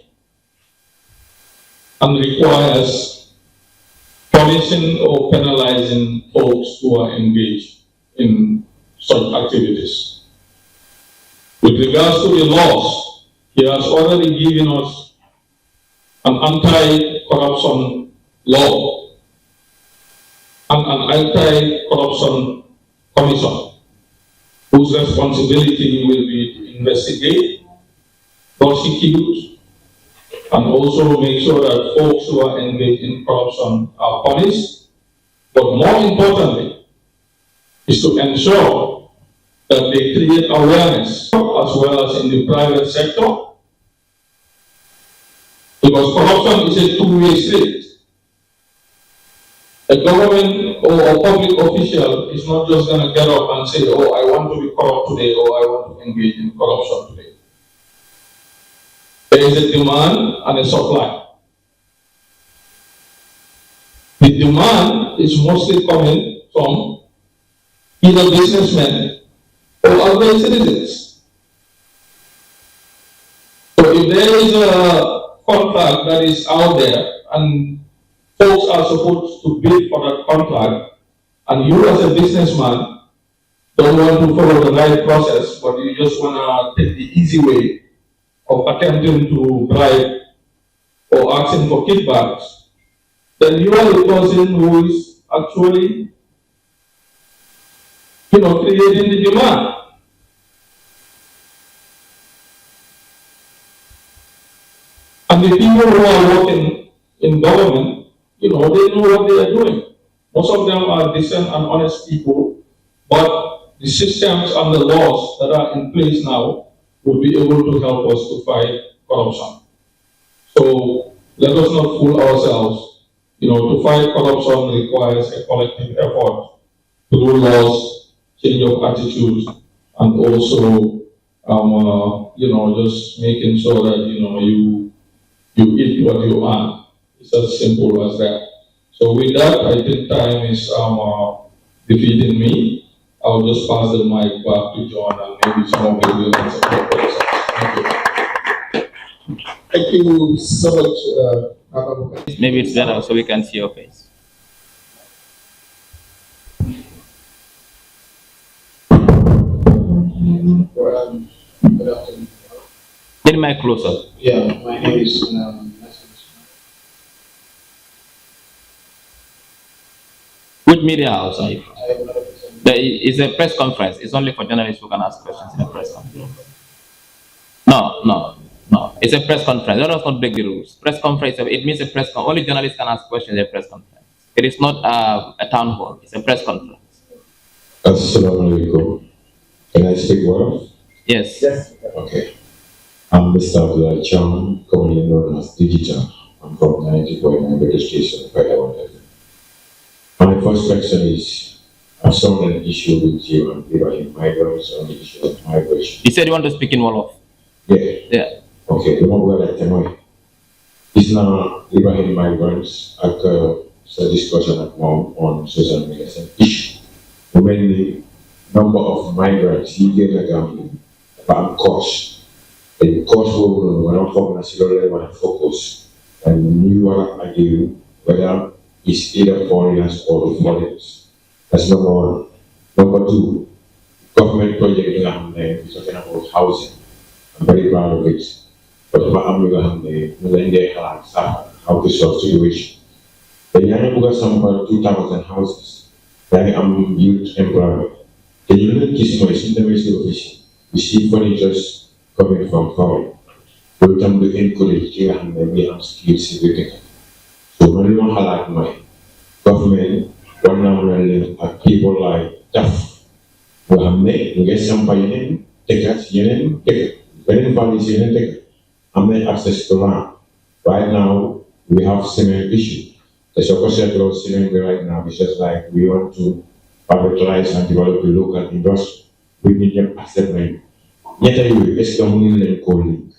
and requires punishing or penalizing folks who are engaged in such activities. With regards to the laws, he has already given us an anti-corruption law and an anti-corruption commission, whose responsibility will be to investigate, prosecute, and also make sure that folks who are engaged in corruption are punished. But more importantly, is to ensure that they create awareness as well as in the private sector, because corruption is a two-way street. A government or a public official is not just going to get up and say, oh, I want to be corrupt today, or I want to engage in corruption today. There is a demand and a supply. The demand is mostly coming from either businessmen or ordinary citizens. So if there is a contract that is out there and folks are supposed to bid for that contract, and you as a businessman don't want to follow the right process, but you just want to take the easy way of attempting to bribe or asking for kickbacks, then you are the person who is actually, creating the demand. And the people who are working in government, they know what they are doing. Most of them are decent and honest people, but the systems and the laws that are in place now will be able to help us to fight corruption. So let us not fool ourselves. To fight corruption requires a collective effort through laws, change of attitudes, and also, just making sure that, you eat what you earn. It's as simple as that. So with that, I think time is defeating me. I'll just pass the mic back to John, and maybe some of you will answer your questions. Thank you.
Thank you so much, Nakabuka.
Maybe it's better so we can see your face.
Good afternoon.
Get my closer.
Yeah, my name is
Which media house are you from?
I am not a
It's a press conference. It's only for journalists who can ask questions in a press conference. No. It's a press conference. Let us not break the rules. Press conference, it means a press conference. Only journalists can ask questions at a press conference. It is not a town hall. It's a press conference.
Assalamu alaikum. Can I speak well?
Yes.
Okay. I'm Mr. Abdullah Chairman, commonly known as Digital. I'm from 90.9 British Station, My first question is, I've solved an issue with you and Ibrahim migrants on the issue of migration.
You said you want to speak in Wolof.
Yeah. Okay, the one where I can know. It's now Ibrahim migrants at a discussion at home on social media. It's an issue. When the number of migrants you get a Gambia, about cost. The cost will when I'm focus and you want to argue whether it's either foreigners or foreigners. That's number one. Number two, government project is talking about housing. I'm very proud of it. But I'm going to how to solve situation. The young got some 2,000 houses. Then I'm youth employment. Can you look this much in the official? We see furnitures coming from foreign. We can do encourage you and we have skills significant. So when you have my government, one now at people like tough. We have made, we get somebody take us, very values take. I'm not access to land. Right now, we have cement issue. The Sokoset Road cement right now is just like we want to privatize and develop the local industry. We need them accept. Yet it's the only calling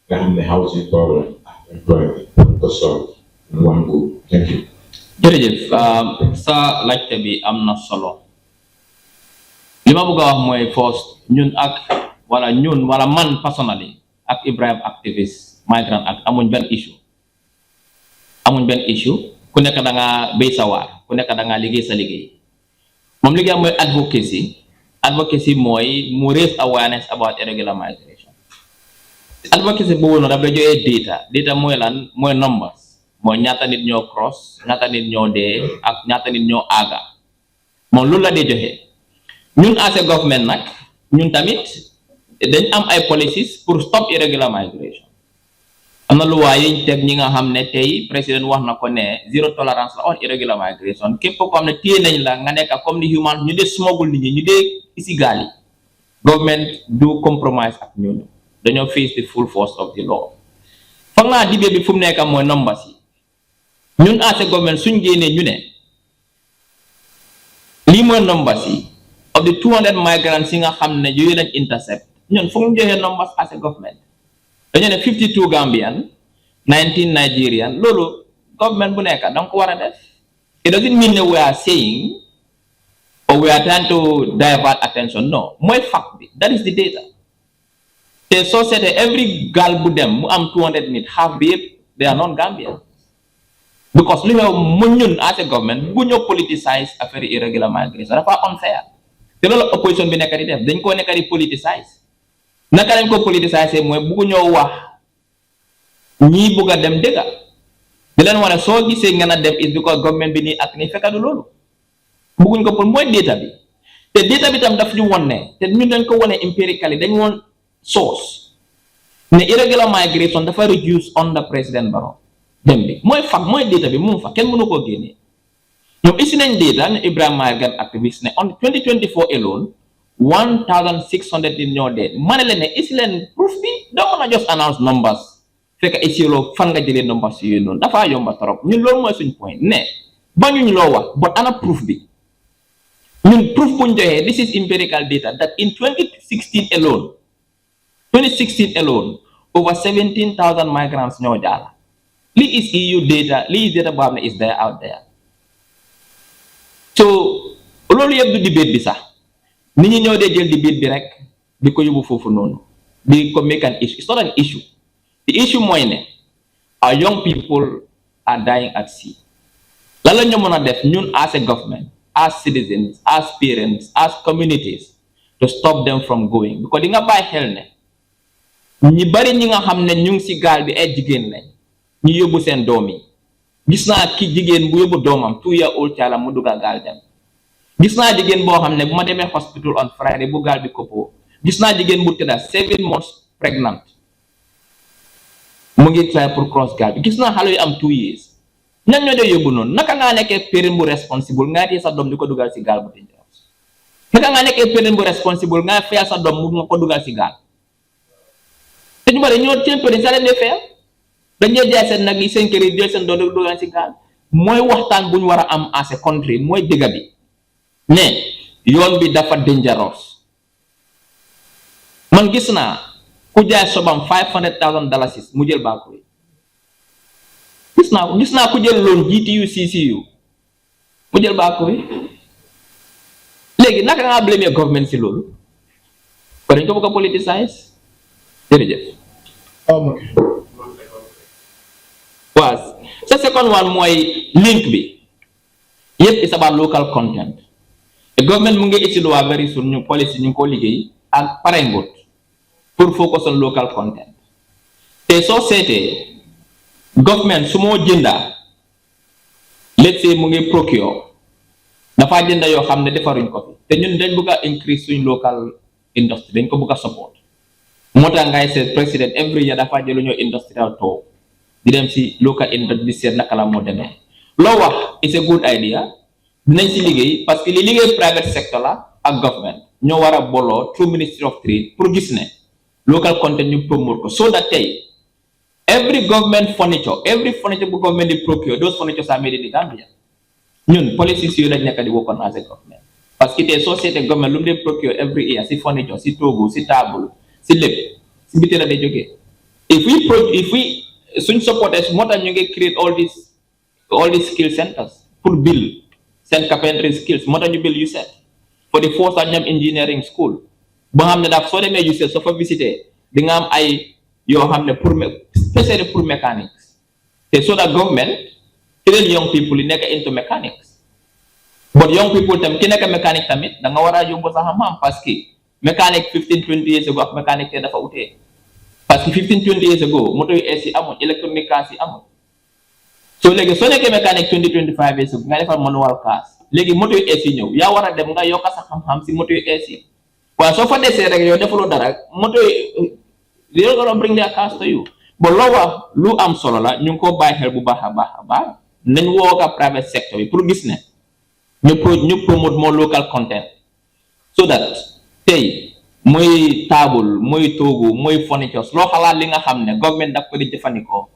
the housing problem employment to solve in one go. Thank you.
jërëjëf sa laajte bi am na solo li ma bëgg a wax mooy first ñun wala man personally ak Ibrahim activist migrant ak amuñ benn issue ku nekk da nga béy sa waar ku nekk da nga liggéey sa liggéey moom liggéeyam mooy advocacy mooy mu raise awareness about irregular migration. Advocacy boobu noonu daf lay joxee data mooy lan mooy numbers mooy ñaata nit ñoo cross ñaata nit ñoo dee ak ñaata nit ñoo aaga moom loolu la dee joxe ñun as a government nag ñun tamit dañ am ay policies pour stop irregular migration. am na luwaa yiñ teg ñi nga xam ne tey président wax na ko ne zero tolerance la on irregular migration képp ko xam ne téye nañ la nga nekk comme ni human ñu dee smuggle nit ñi ñu dee isi gaal yi government do compromise ak ñun dañoo face the full force of the law. foog naa dibee bi fu mu nekk mooy numbers yi ñun as a government suñ génnee ñu ne lii mooy numbers yi of the 200 migrants yi nga xam ne yooyu lañ intercept ñun foog ñu joxee numbers as a government. dañu ne 52 Gambian 19 Nigerian loolu government bu nekk danga ko war a def. It doesn't mean that we are saying or we are trying to divert attention. No, mooy fact bi that is the data. te soo seetee every gaal bu dem mu am 200 nit half bi yëpp they are non Gambian because li nga mu ñun as a government bu ñoo politicize affaire irregular migration dafa unfair te loolu opposition bi nekk di def dañ koo nekk di politicize. naka lañ ko politiciser mooy buggu ñoo wax ñii bugg a dem dëgga di leen wane soo gisee ngeen a dem is because government bi nii ak nii fekkadu loolu bugguñ ko pour mooy data bi te data bi tam daf ñu won ne te ñun dañ ko wone empirically dañ woon source ne irregular migration dafa reduce under président Barrow dem bi mooy fact mooy data bi mu fa kenn mënu koo génnee ñoom isi nañ data ne Ibrahim migrant activist ne on 2024 alone 1,600 nit ñoo dee ma ne leen ne isi leen proof bi doo mën a just announce numbers fekk isi loo fan nga jëlee numbers yooyu noonu dafa yomba trop ñun loolu mooy suñ point ne bañuñ loo wax but ana proof bi ñun proof buñ joxee this is empirical data that in 2016 alone over 17,000 migrants ñoo jaar lii is EU data lii is data boo xam ne is there out there so loolu yëpp du debate bi sax nit ñi ñoo dee jël di biit bi rek di ko yóbbu foofu noonu di ko make an issue. It's not an issue. The issue mooy ne our young people are dying at sea. lan la ñu mën a def ñun as a government as citizens as parents as communities to stop them from going because di nga bàyyi xel ne ñi bari ñi nga xam ne ñu ngi si gaal bi ay jigéen lañ ñu yóbbu seen doom yi gis naa ki jigéen bu yóbbu doomam 2-year-old child mu dugga gaal dem gis naa jigéen boo xam ne bu ma demee hospital on Friday bu gaal bi koppoo gis naa jigéen bu tëdda 7 months pregnant mu ngi try pour cross gaal bi gis naa xale yu am 2 years ñan ñoo dee yóbbu noonu naka ngaa nekkee parent bu responsible nga téye sa doom di ko dugal si gaal bu dangerous naka ngaa nekkee parent bu responsible nga fayal sa doom mu nga ko dugal si gaal te ñu bari ñoo seen parent sa leen dee fayal dañ dee jaay seen nag yi seen kër yi jël seen doom di dugal si gaal mooy waxtaan bu ñu war a am as a country mooy dëgg bi ne yoon bi dafa dangerous man gis naa ku jaay sobam $500,000 mu jël baaku yi gis naa ku jël loon GTU CCU mu jël baaku yi léegi naka nga blame government si loolu ko dañ ko bëgg a politicize jërëjëf waaw sa second one mooy link bi yëpp is about local content the government mu ngi issue loi very soon ñu policy ñu ko liggéey ak parengut pour focus on local content te soo seetee government su moo jënda let's say mu ngi procure dafa jënda yoo xam ne defaruñ ko fi te ñun dañ bëgg a increase suñ local industry dañ ko bëgg a support moo tax ngay seet président every year dafa jëlu ñoo industrial tour di dem si local industry di seet naka la moo demee loo wax it's a good idea dinañ si liggéey parce que li liggéey private sector la ak government ñoo war a boloo through Ministry of Trade pour gis ne local content ñu promote ko so that tey every government furniture bu government di procure those furnitures are made in the Gambia ñun policies yooyu lañ nekk di work on as a government parce que tey société government lu mu dee procure every year si furniture si toogu si table si lépp si biti la day jógee if we suñ supporters moo tax ñu ngi create all these skill centers pour build seen carpentry skills moo tax ñu build USET for the force ak ñam engineering school boo xam ne daal soo demee USET soo fa visité di nga am ay yoo xam ne spécially pour mechanics te so that government train young people yi nekk into mechanics but young people tam ki nekk mécanique tamit da nga war a yóbbu sa xam-xam parce que mécanique 15-20 years ago ak mécanique te dafa utee parce que 15-20 years ago moto yu ees yi amul électronique cars yi amul so léegi soo nekkee mécanique 20-25 years ago nga defar manual cars léegi moto yu ees yi ñëw yaa war a dem nga yokka sa xam-xam si moto yu ees yi waaye soo fa desee rek yow defuloo dara moto yi they're gonna bring their cars to you but loo wax lu am solo la ñu ngi ko bàyyi xel bu baax a baax nañ woo ak private sector bi pour gis ne ñu promote more local content so that tey muy table muy toogu muy furnitures loo xalaat li nga xam ne government daf ko di jëfandikoo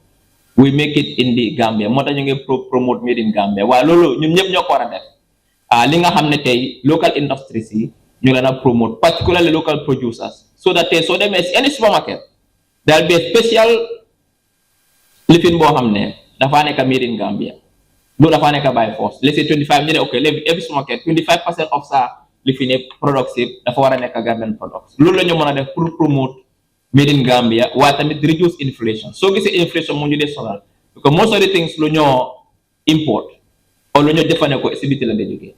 we make it in the Gambia moo tax ñu ngi promote made in Gambia waaye loolu ñun ñëpp ñoo ko war a def li nga xam ne tey local industries yi ñu leen a promote particularly local producers so that tey soo demee si any supermarket daal be special lifin boo xam ne dafaa nekk made in Gambia loolu dafaa nekk by force let's say 25 ñu ne ok every supermarket 25% of sa lifin products yi dafa war a nekk Gambian products loolu la ñu mën a def pour promote made in Gambia waaye tamit reduce inflation soo gisee inflation mu ñu dee sonal because most of the things lu ñoo import o lu ñoo jëfandikoo si biti la dee jógee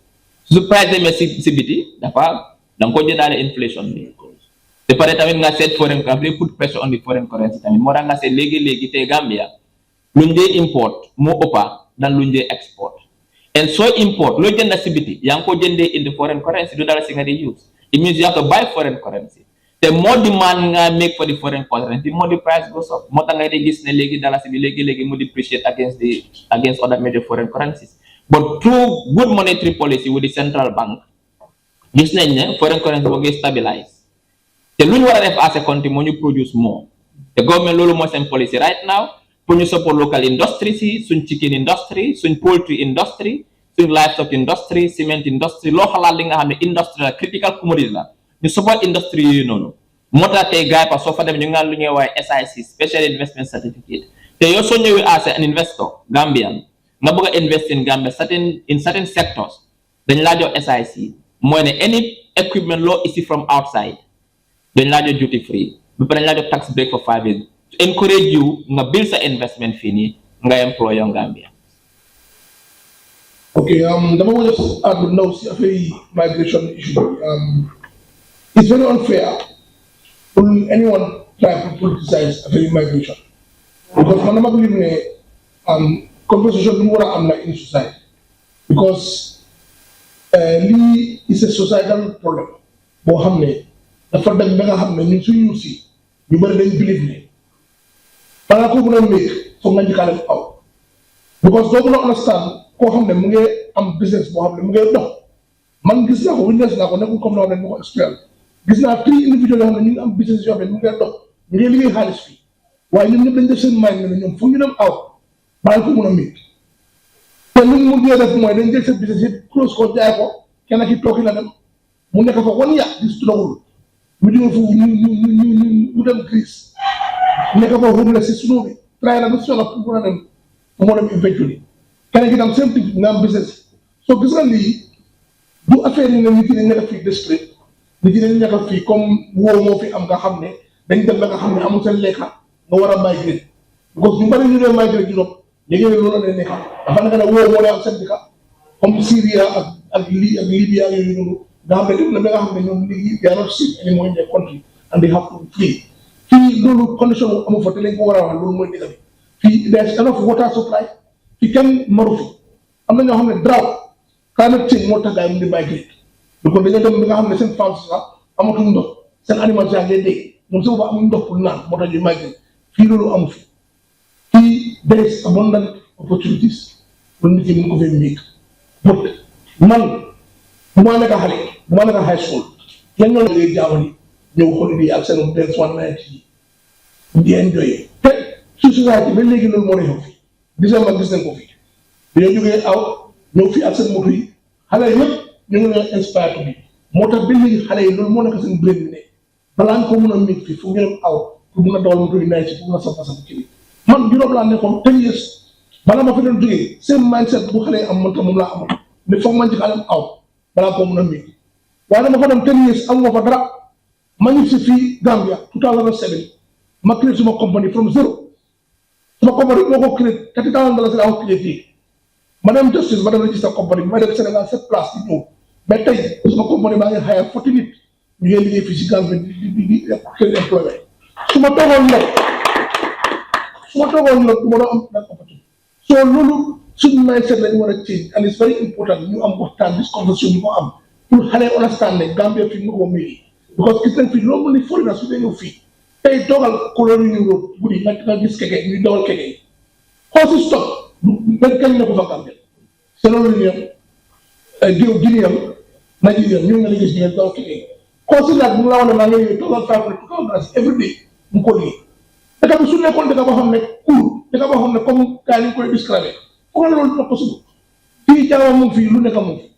su price demee si biti dafa da nga ko jëndaale inflation bi te pare tamit nga seet foreign currency put pressure on the foreign currency tamit moo tax nga seet léegi te Gambia luñ dee import moo ëppa dan luñ dee export and soo import loo jënda si biti yaa ngi ko jëndee in the foreign currency du dara si nga di use it means you have to buy foreign currency te more demand nga make for the foreign currency more the price goes up moo tax nga di gis ne léegi dalasi bi léegi mu depreciate against other major foreign currencies but through good monetary policy with the central bank gis nañ ne foreign currency moo ngi stabilize te lu ñu war a def as a country moo ñu produce more te government loolu mooy seen policy right now pour ñu support local industry si suñ chicken industry suñ poultry industry suñ livestock industry cement industry loo xalaat li nga xam ne industry la critical commodity la ñu support industry yooyu noonu moo tax tey gars yi parce que soo fa dem ñu ngaan lu ñuy waaye SIC special investment certificate te yow soo ñëwee as an investor Gambian nga bëgg a invest in Gambia in certain sectors dañ laa jox SIC mooy ne any equipment law issue from outside dañ laa jox duty free ba pare dañ laa jox tax break for 5 years to encourage you nga build sa investment fii nii nga employ yow Gambia.
Okay, dama want to add now see affaire migration issue. It's very unfair when anyone try to politicize affaire migration because man dama believe ne conversation bi mu war a am na in society because lii is a societal problem boo xam ne dafa dem ba nga xam ne ñun suñu si ñu bëri dañ believe ne balaa ko mën a make foog nga njëkkaale mu aw because doo mën a understand koo xam ne mu ngi am business boo xam ne mu ngi dox man gis naa ko witness naa ko nekkul comme noo ne mu ko expérience gis naa 3 individuals yoo xam ne ñu ngi am business yoo xam ne mu ngi dox ñu ngi liggéey xaalis fii waaye ñoom ñëpp dañ def seen mind ne ñoom foog ñu dem aw balaa ko mën a make te lu mu mujjee def mooy dañ jël seen business yëpp close ko jaay ko kenn ki tooki la dem mu nekk fa 1 year di tudawul mu jógee foofu mu dem Greece nekk fa homeless si sunu bi try na ba sonn pour mën a dem moo dem eventually keneen ki tam same thing nga am business so gis nga lii du affaire yi ne nit ñi nekk fii district nit ñi nekk fii comme wóor moo fi am nga xam ne dañ dem ba nga xam ne amul seen lekka nga war a migrate because ñu bari ñu dee migrate Europe léegi loolu la nekk dafa nekk ne wóor moo lay am seen dëkka comme Syria ak Libya yooyu noonu nga xam ne dem na ba nga xam ne ñoom léegi they are not safe anymore in their country and they have to flee fii loolu condition amu fa te lañ ko war a wax loolu mooy dëkk bi fii there is enough water supply fii kenn maru fi am na ñoo xam ne drought climate change moo tax gars yi mu di migrate donc dañoo dem bi nga xam ne seen femmes sax amatuñ ndox seen animals yaa ngi dee moom su boobaa amuñ ndox pour naan moo tax ñuy migrate fii loolu amu fi fii there is abundant opportunities pour nit ñi mun ko fee make but man bu ma nekk xale bu ma nekk high school yan ñoo lay jaawali ñëw holiday ak seen dance one night yi di enjoy te ci société ba léegi loolu moo lay xew fii December gis nañ ko fii dañoo jógee aw ñëw fii ak seen moto yi xale yëpp ñu ngi leen inspire bi moo tax ba léegi xale yi loolu moo nekk seen brain bi ne balaa nga ko mën a make fii fu ngeen aw pour mun a dawal moto yi night pour mun a saf kii man Europe laa nekkoon 10 years balaa ma fi doon jógee seen mindset bu xale yi am mënta moom laa amoon ne foog ma njëkk aw balaa koo mën a make waaye dama fa dem 10 years am nga fa dara ma ñu si fii Gambia 2007 ma créé suma compagnie from zero suma compagnie moo ko créé $30,000 laa ko créé fii ma dem justice ma dem register compagnie ma dem Sénégal 7 place di ñëw mais tey suma compagnie baa ngi xayal 40 nit ñu ngi liggéey fii si Gambia di créé employé su ma toogoon nag du ma doon am nag opportunité so loolu suñu mindset lañu war a change and it's very important ñu am waxtaan this conversation ñu ko am pour xale understand ne Gambia fii mu ko muy because gis nañ fii loolu ni foreigner su dee ñëw fii tey toogal couleur yu ñu root guddi nga gis keke ñuy dawal keke yi xool si stop benn kañ la ko fa Gambia c'est loolu la ñu am Guinéen Nigérian ñu nga la gis ñu dawal keke yi xool si naat bu mu la wax ne maa ngi ñëw toogal $500 every day mu ko liggéey dëkk bi su nekkoon dëkk boo xam ne cool dëkk boo xam ne comme gars yi ñu koy describé foog na loolu dina possible fii jaawa mu fii lu nekk mu fi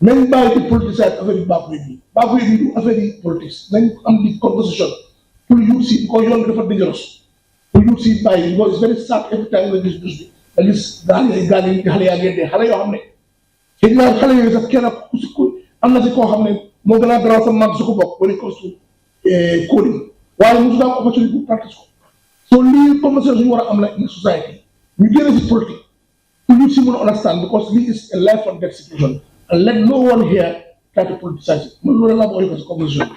nañ bàyyi di politicien affaire yi baaxul yi du affaire yi politique nañ am di conversation pour yuut si ko yoon bi dafa dangerous pour yuut si bàyyi it's very sad every time nga gis dus bi nga gis gaal yi xale yaa ngi dee xale yoo xam ne xëy na xale yooyu sax kenn am na si koo xam ne moo gën a garaaw sa mag su ko bokk when it comes to coding waaye mosu am opportunité pour practice ko so lii conversation suñu war a am la in society ñu génne si politique pour ñu si mën a understand because lii is a life and death situation and let no one here try to politicize it man loolu laa bëgg a yokk si conversation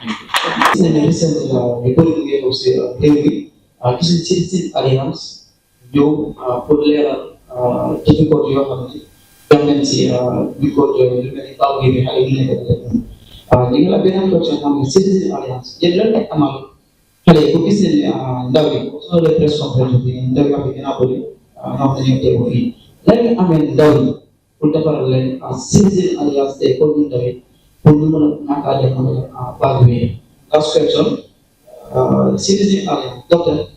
Citizen Alliance ñëw pour leeral difficulté yoo xam ne dem nañ si difficulté yooyu lu mel ni taw bi xale yi nekk di nga la beneen question xam ne Citizen Alliance yéen lan lañ amal xale yi bu gis ne ndaw yi soo leen presse conférence bi ndaw yi wax dinaa bëri ñoo xam ne ñoo teewu fii lan nga amee ndaw yi pour defaral leen Citizen Alliance tey pour ñu ndaw yi pour ñu mën a naka def baag bi last question Citizen Alliance docteur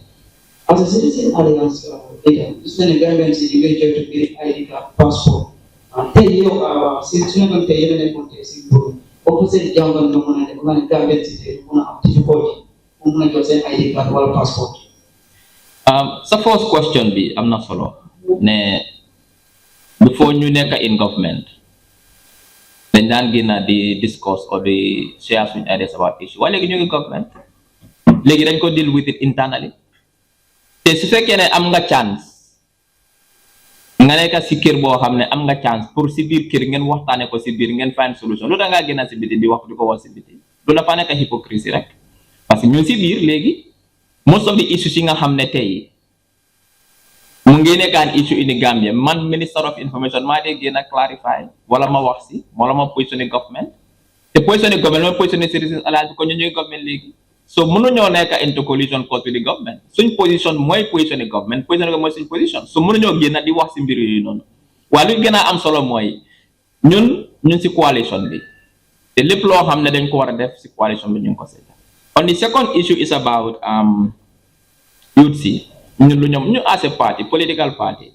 as a Citizen Alliance leader gis nañu Gambian si ñu ngi joytu biir ID card passeport tey yow si su nekkoon tey yéen a nekkoon tey si boobu boo ko seen jàngal nga mën a def nga ne Gambian si tey mën a am difficulté mu mën a jot seen ID card wala passeport.
Sa first question bi am na solo ne before ñu nekk in government dañ daan génn di discuss or di share suñu ideas about issue waaye léegi ñu ngi government léegi dañ ko deal with it internally te su fekkee ne am nga chance nga nekk si kër boo xam ne am nga chance pour si biir kër ngeen waxtaane ko si biir ngeen find solution lu da ngaa génn si biti di wax di ko wax si biti lu dafa nekk hypocrisie rek parce que ñun si biir léegi most of the issues yi nga xam ne tey mu ngi nekkaan issue in Gambia man minister of information maa dee génn a clarify wala ma wax si wala ma positionné government te positionné government mooy positionné Citizen Alliance ko ñu ñuy government léegi so mënuñoo nekk into collision cause with the government suñ position mooy position the government position mooy suñ position so mënuñoo génn di wax si mbir yooyu noonu waaye lu gën a am solo mooy ñun si coalition bi te lépp loo xam ne dañ ko war a def si coalition bi ñu ngi ko seeta on the second issue is about youth si ñun lu ñoom ñu as a party political party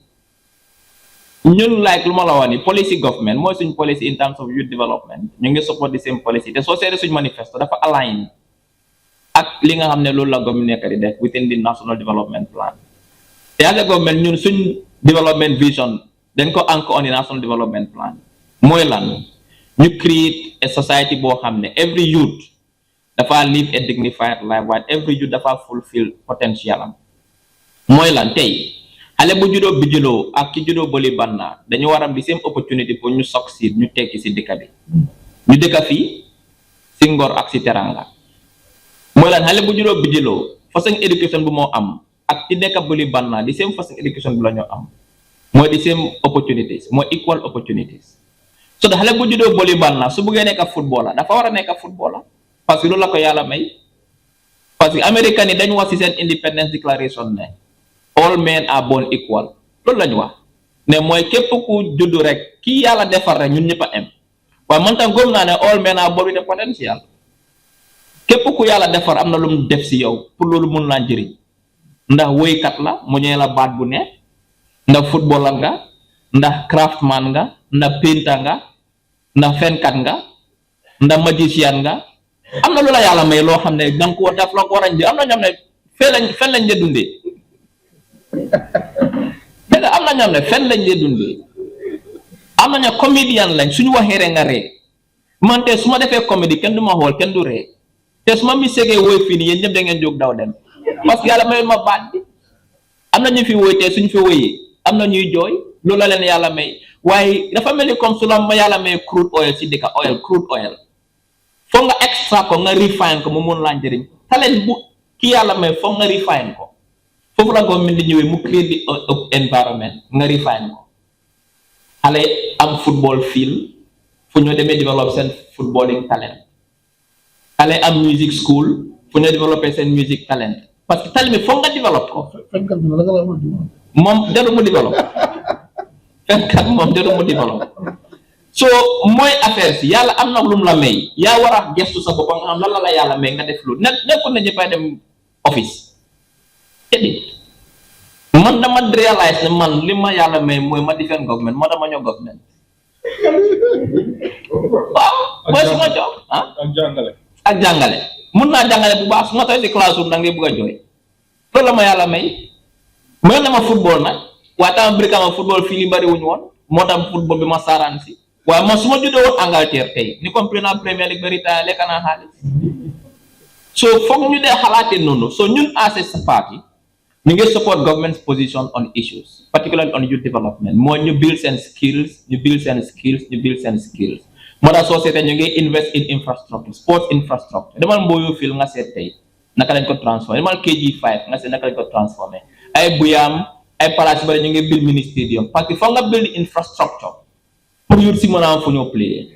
ñun like lu ma la wax ni policy government mooy suñ policy in terms of youth development ñu ngi support the same policy te soo seetee suñ manifesto dafa align ak li nga xam ne loolu la government nekk di def within the national development plan te as a government ñun suñ development vision dañ ko anchor on the national development plan mooy lan ñu create a society boo xam ne every youth dafa live a dignified life while every youth dafa fulfill potential am mooy lan tey xale bu juddoo Bijilo ak ki juddoo Boli Banna dañu war am the same opportunity pour ñu succeed ñu tekki si dëkk bi ñu dëkk fii si ngor ak si teranga mooy lan xale bu juddoo Bijilo façon education bu moo am ak ci nekk Boli Banna the same façon education bu la ñoo am mooy the same opportunities mooy equal opportunities so da xale bu juddoo Boli Banna su bëggee nekk footballer dafa war a nekk footballer parce que loolu la ko yàlla may parce que américain yi dañu wax ci seen independence declaration ne all men are born equal loolu la ñu wax ne mooy képp ku juddu rek kii yàlla defar rek ñun ñëpp a am waaye man tam gëm naa ne all men are born with a potential képp ku yàlla defar am na lu mu def si yow pour loolu mun laa njëriñ ndax woykat la mu ñëwee la baat bu ne ndax footballer nga ndax craftman nga ndax painter nga ndax fenkat nga ndax magicien nga am na lu la yàlla may loo xam ne danga ko daf la ko war a am na ñoom ne fen lañ de dundee dégg am na ñoom ne fen lañ de dundee am na ñoo comédien lañ suñu waxee rek nga ree man te su ma defee comédie kenn du ma xool kenn du ree te su ma mi segee woy fii nii yéen ñëpp da ngeen jóg daw dem parce que yàlla may ma baat bi am na ñu fi woy te suñu fi woyee am na ñuy jooy loolu la leen yàlla may waaye dafa mel ni comme su la ma yàlla may crude oil si dëkka oil crude oil foog nga extra ko nga refine ko mu mun laa njëriñ talent bu ki yàlla may foog nga refine ko foofu la government di ñëwee mu create the environment nga refine ko xale am football field fu ñoo demee develop seen footballing talent xale am music school fu ñoo développer seen music talent parce que talent bi foog nga develop ko moom jarul mu develop fenkat moom jarul mu develop so mooy affaire si yàlla am na lu mu la may yaa war a gestu sa bopp nga xam lan la yàlla may nga def lu nekkul na ñëppay dem office edit man dama realize ne man li ma yàlla may mooy ma defend government moo dama ñoo government waaw mooy suma job ak jàngale mun naa jàngale bu baax su ma toy si classroom da ngay bëgg a jooy loolu la ma yàlla may na ma football nag waaye tam brikama football fii li bari wuñu woon moo tax football bi ma saaraan si waaye man su ma juddoo woon Angleterre tey ni comme président Premier League bari ta lekk naa xaalis so foog ñu dee xalaatee noonu so ñun as a party ñu ngi support government's position on issues particularly on youth development mooy ñu build seen skills moo tax soo seetee ñu ngi invest in infrastructure sports infrastructure demal Mboyo Field nga seet tey naka lañ ko transformé demal KG5 nga seet naka lañ ko transformé ay Buyam ay palace bari ñu ngi build mini stadium parce que foog nga build infrastructure pour youth si mën a am fu ñoo play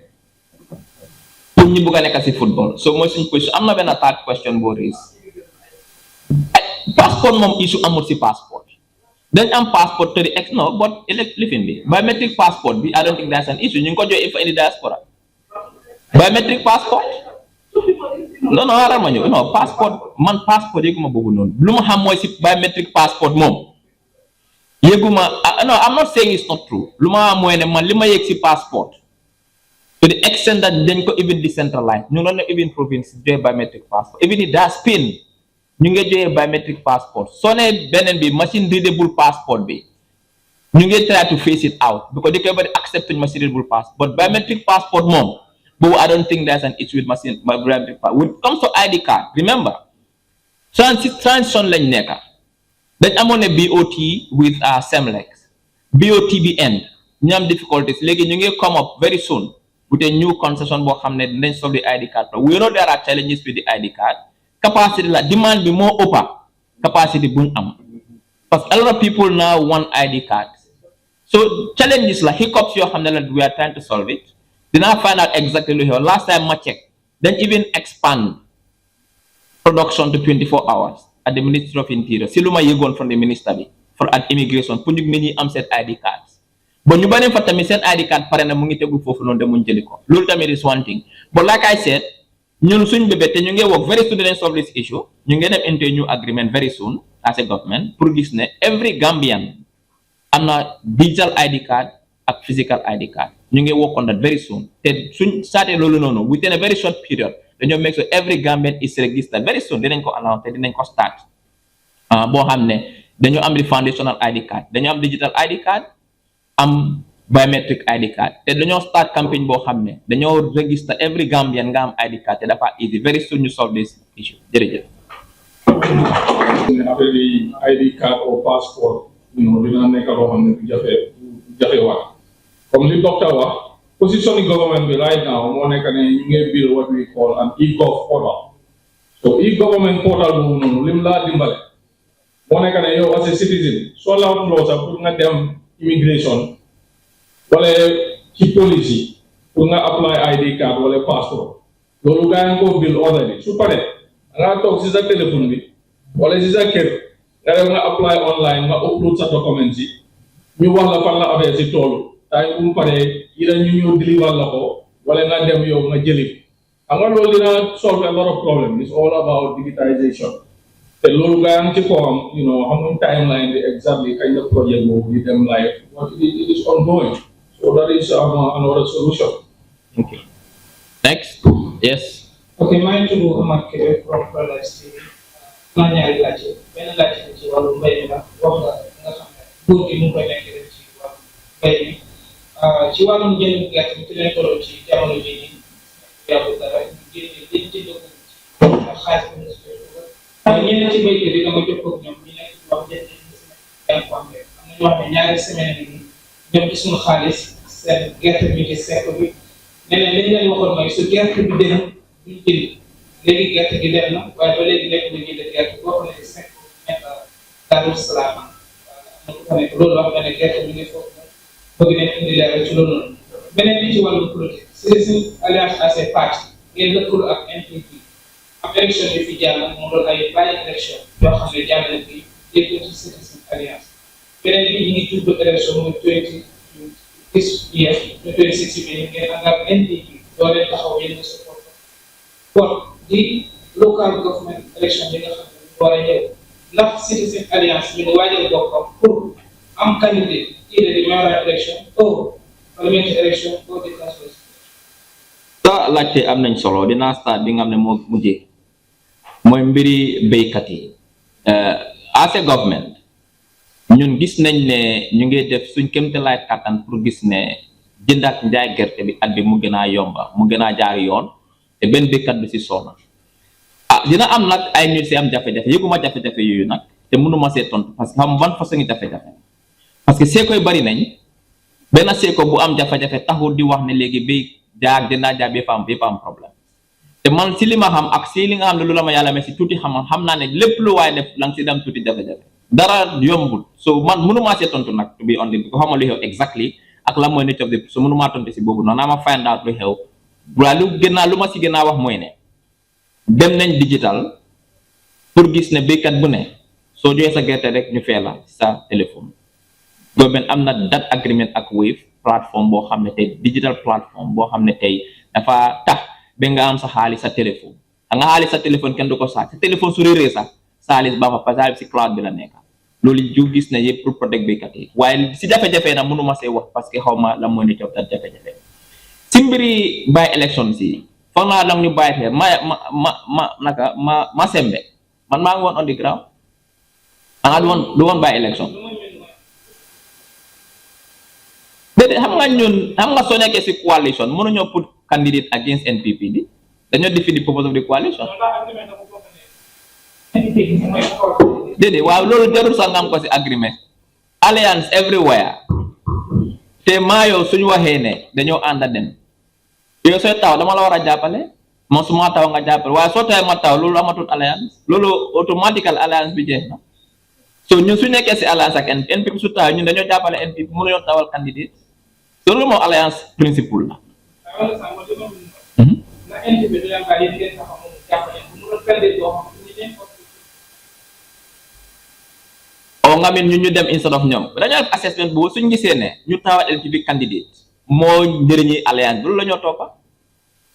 pour ñu bëgg a nekk si football so mooy suñu question am na benn third question boo raise passport moom issue amul si passport dañ am passport to the ex no but lifin bi biometric passport bi I don't think that's an issue ñu ngi ko joxe fa indi diaspora biometric passport non xaaral ma ñëw non passport man passport yëguma boobu noonu lu ma xam mooy si biometric passport moom yëguma no I'm not saying it's not true lu ma xam mooy ne man li ma yëg si passport to the extent that dañ ko even decentralize ñu loolu la even province joxe biometric passport even it does pin ñu ngi joxe biometric passport soo ne beneen bi machine readable passport bi ñu ngi try to face it out because they can very accept machine readable passport but biometric passport moom boobu I don't think there's an issue with biometric passport when it comes to ID card remember transition lañ nekka dañ amoon ne BOT with Semlex BOT bi end ñu am difficulties léegi ñu ngi come up very soon with a new concession boo xam ne dinañ solve the ID card we know there are challenges with the ID card capacity la demand bi moo ëppa capacity buñ am parce que a lot of people now want ID cards so challenges la hiccups yoo xam ne la we are trying to solve it dinaa find out exactly lu xew last time ma check dañ even expand production to 24 hours at the Ministry of Interior si lu ma yëgoon from the minister bi for at immigration pour ñu nit ñi am seen ID cards but ñu bari fa tamit seen ID card pare na mu ngi tegu foofu noonu demuñ jëli ko loolu tamit is one thing but like I said ñun suñ bébé te ñu ngi work very soon dinañ solve this issue ñu ngi dem into a new agreement very soon as a government pour gis ne every Gambian am na digital ID card ak physical ID card ñu ngi work on that very soon te suñ saatee loolu noonu within a very short period dañoo make sure every Gambian is registered very soon dinañ ko announce te dinañ ko start boo xam ne dañoo am di foundational ID card dañoo am digital ID card am biometric ID card te dañoo start campaign boo xam ne dañoo register every Gambian nga am ID card te dafa easy very soon ñu solve this issue jërëjëf.
affaire yi ID card or passport dina nekk loo xam ne du jafe wax comme li docteur wax position government bi right now moo nekk ne ñu ngi build what we call an e-gov portal so e-government portal boobu noonu lim laa dimbale moo nekk ne yow as a citizen soo lawatuloo sax pour nga dem immigration wala ci police yi pour nga apply ID card wala passport loolu gaa ngi ko build already su paree nga toog si sa téléphone bi wala si sa kër nga dem nga apply online nga upload sa documents yi ñu wax la fan la affaire si toolu tay bu mu paree yi ñu ñëw deliver la ko wala nga dem yow nga jëli xam nga loolu dina solve a lot of problem it's all about digitization te loolu gaa ngi ci kawam xamuñ timeline bi exactly kañ la projet boobu di dem live what it is ongoing so that is another solution.
Okay. Next. Yes.
Okay, maa ngi tudd Omar Kébé from Paradise TV. maa ñaari laajte benn laajte ci wàllu mbay mi la wax nga xam ne nguur gi mu ngi koy nekk rek ci wàllu mbay mi ci wàllum njëriñ gerte bi ci leen tolloo ci jamono ji nii yàggul dara ñu génne liñ ci dugg ci xaalis bi ñu si ñenn ci béykat yi dama jokkoo ak ñoom ñu nekk ci wax jënd am na ñoo xam ne ñaari semaine bi ñoom ci suñu xaalis seen gerte bi ci sekk bi neneen liñ leen waxoon mooy su gerte bi dem duñ jënd léegi gerte gi dem na waaye ba léegi nekk na jënd gerte boo xam ne sekk nekk Daaru Salaam am na ko fa nekk loolu wax nga ne gerte bi ngi foofu bëgg nañ indi leeral ci loolu noonu beneen bi ci wàllu politique Citizen Alliance as a parti ngeen lëkkaloo ak NPP am élection yi fi jàll mu doon ay bàyyi élection yoo xam ne jàll na fi jël ci Citizen Alliance beneen bi ñu ngi tudd élection muy 26 bi ngeen ànd ak NPP doo leen taxaw yéen a support kon di local government élection yi nga xam ne war a ñëw ndax Citizen Alliance ñu ngi waajal boppam pour am candidat either di mayoral élection ou parliamentary élection ou di council.
sa laajte am nañ solo dinaa start bi nga xam ne moo mujjee mooy mbiri béykat yi as a government ñun gis nañ ne ñu ngi def suñ kéemtalaay kattan pour gis ne jënd ak njaay gerte bi at bi mu gën a yomba mu gën a jaar yoon te benn béykat bi si soona dina am nag ay ñu si am jafe-jafe yëguma jafe-jafe yooyu nag te mënuma see tontu parce que xam ban façon ngi jafe-jafe parce que seeko yi bari nañ benn seeko bu am jafe-jafe taxul di wax ne léegi béy jaar dinaa jaar bépp am problème te man si li ma xam ak si li nga xam ne lu la ma yàlla mais si tuuti xam naa ne lépp lu waaye def la nga si dem tuuti jafe-jafe dara yombul so man mënuma see tontu nag to be on the ko xamal lu xew exactly ak la mooy nature of the so mënuma tontu si boobu noonu naa ma find out lu xew waaye lu ma si gën a wax mooy ne dem nañ digital pour gis ne béykat bu ne soo joxee sa gerte rek ñu fee la sa téléphone government am na that agreement ak Wave plateforme boo xam ne tey digital plateforme boo xam ne tey dafa tax ba nga am sa xaalis sa téléphone nga xaalis sa téléphone kenn du ko sa téléphone su réeree sax sa xaalis ba fa parce que si cloud bi la nekk loolu ju gis ne yëpp pour protect béykat yi waaye si jafe-jafe nag mënuma see wax parce que xaw ma la mooy ne coow dat jafe-jafe si mbiri bàyyi élection si foog naa lang ñu bàyyi xel ma sembe man maa ngi woon on the ground du woon bàyyi élection déedéet xam nga soo nekkee si coalition mënuñoo put candidate against NPP di dañoo defeat the purpose of the coalition déedéet waaw loolu jarul sax nga am ko si agreement alliance everywhere te maa yow suñu waxee ne dañoo ànd a dem yow sooy taw dama la war a jàppale moom su ma taw nga jàppale waaye soo tawee ma taw loolu amatul alliance loolu automatiquement alliance bi jeex na so ñun su nekkee si alliance ak NPP su taw ñun dañoo jàppale NPP mënuñoo tawal candidate loolu moom alliance principal la. o ngamin ñu dem instead of ñom dañu def assessment bu suñu gisee ne ñu taawal LPP candidate moo njëriñi alliance loolu la ñoo toppa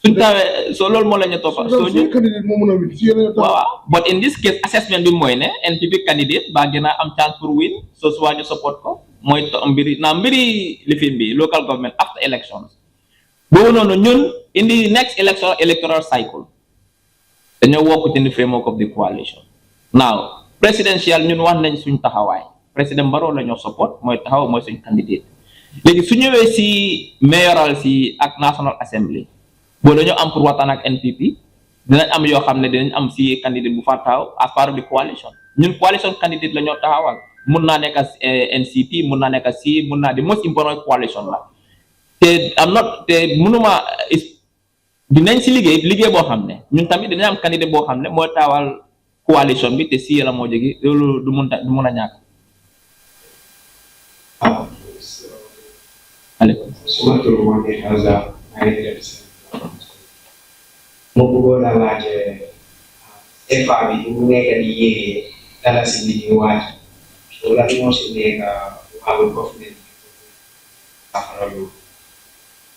suñ taawee so loolu moo la ñu toppa so ñu
candidate moo mën a win si yéen
waaw but in this case assessment bi mooy ne NPP candidate ba gën a am chance pour win so soit ñu support ko mooy mbiri lifin bi local government after elections boobu noonu ñun in the next electoral cycle dañoo work in the framework of the coalition now presidential ñun wax nañ suñ taxawaay président Barrow la ñoo support mooy taxaw mooy suñ candidate léegi su ñëwee si mayoral si ak national assembly boo dañoo am pour waxtaan ak NPP dinañ am yoo xam ne dinañ am si candidate bu fa taxaw as part of the coalition ñun coalition candidate la ñoo taxawal mun naa nekk NCP mun naa nekk si mun naa di most important coalition la te mënuma dinañ si liggéey boo xam ne ñun tamit dinañ am candidate boo xam ne mooy taxawal coalition bi te si la moo jóge loolu du mun a ñàkk.
suma tur moo di Hazza maa ngi dem si moo bëggoon a laaj CFA bi mu nekk di yéegee dala si bi di waaj so lan moo si nekk wàllu government bi saafara loolu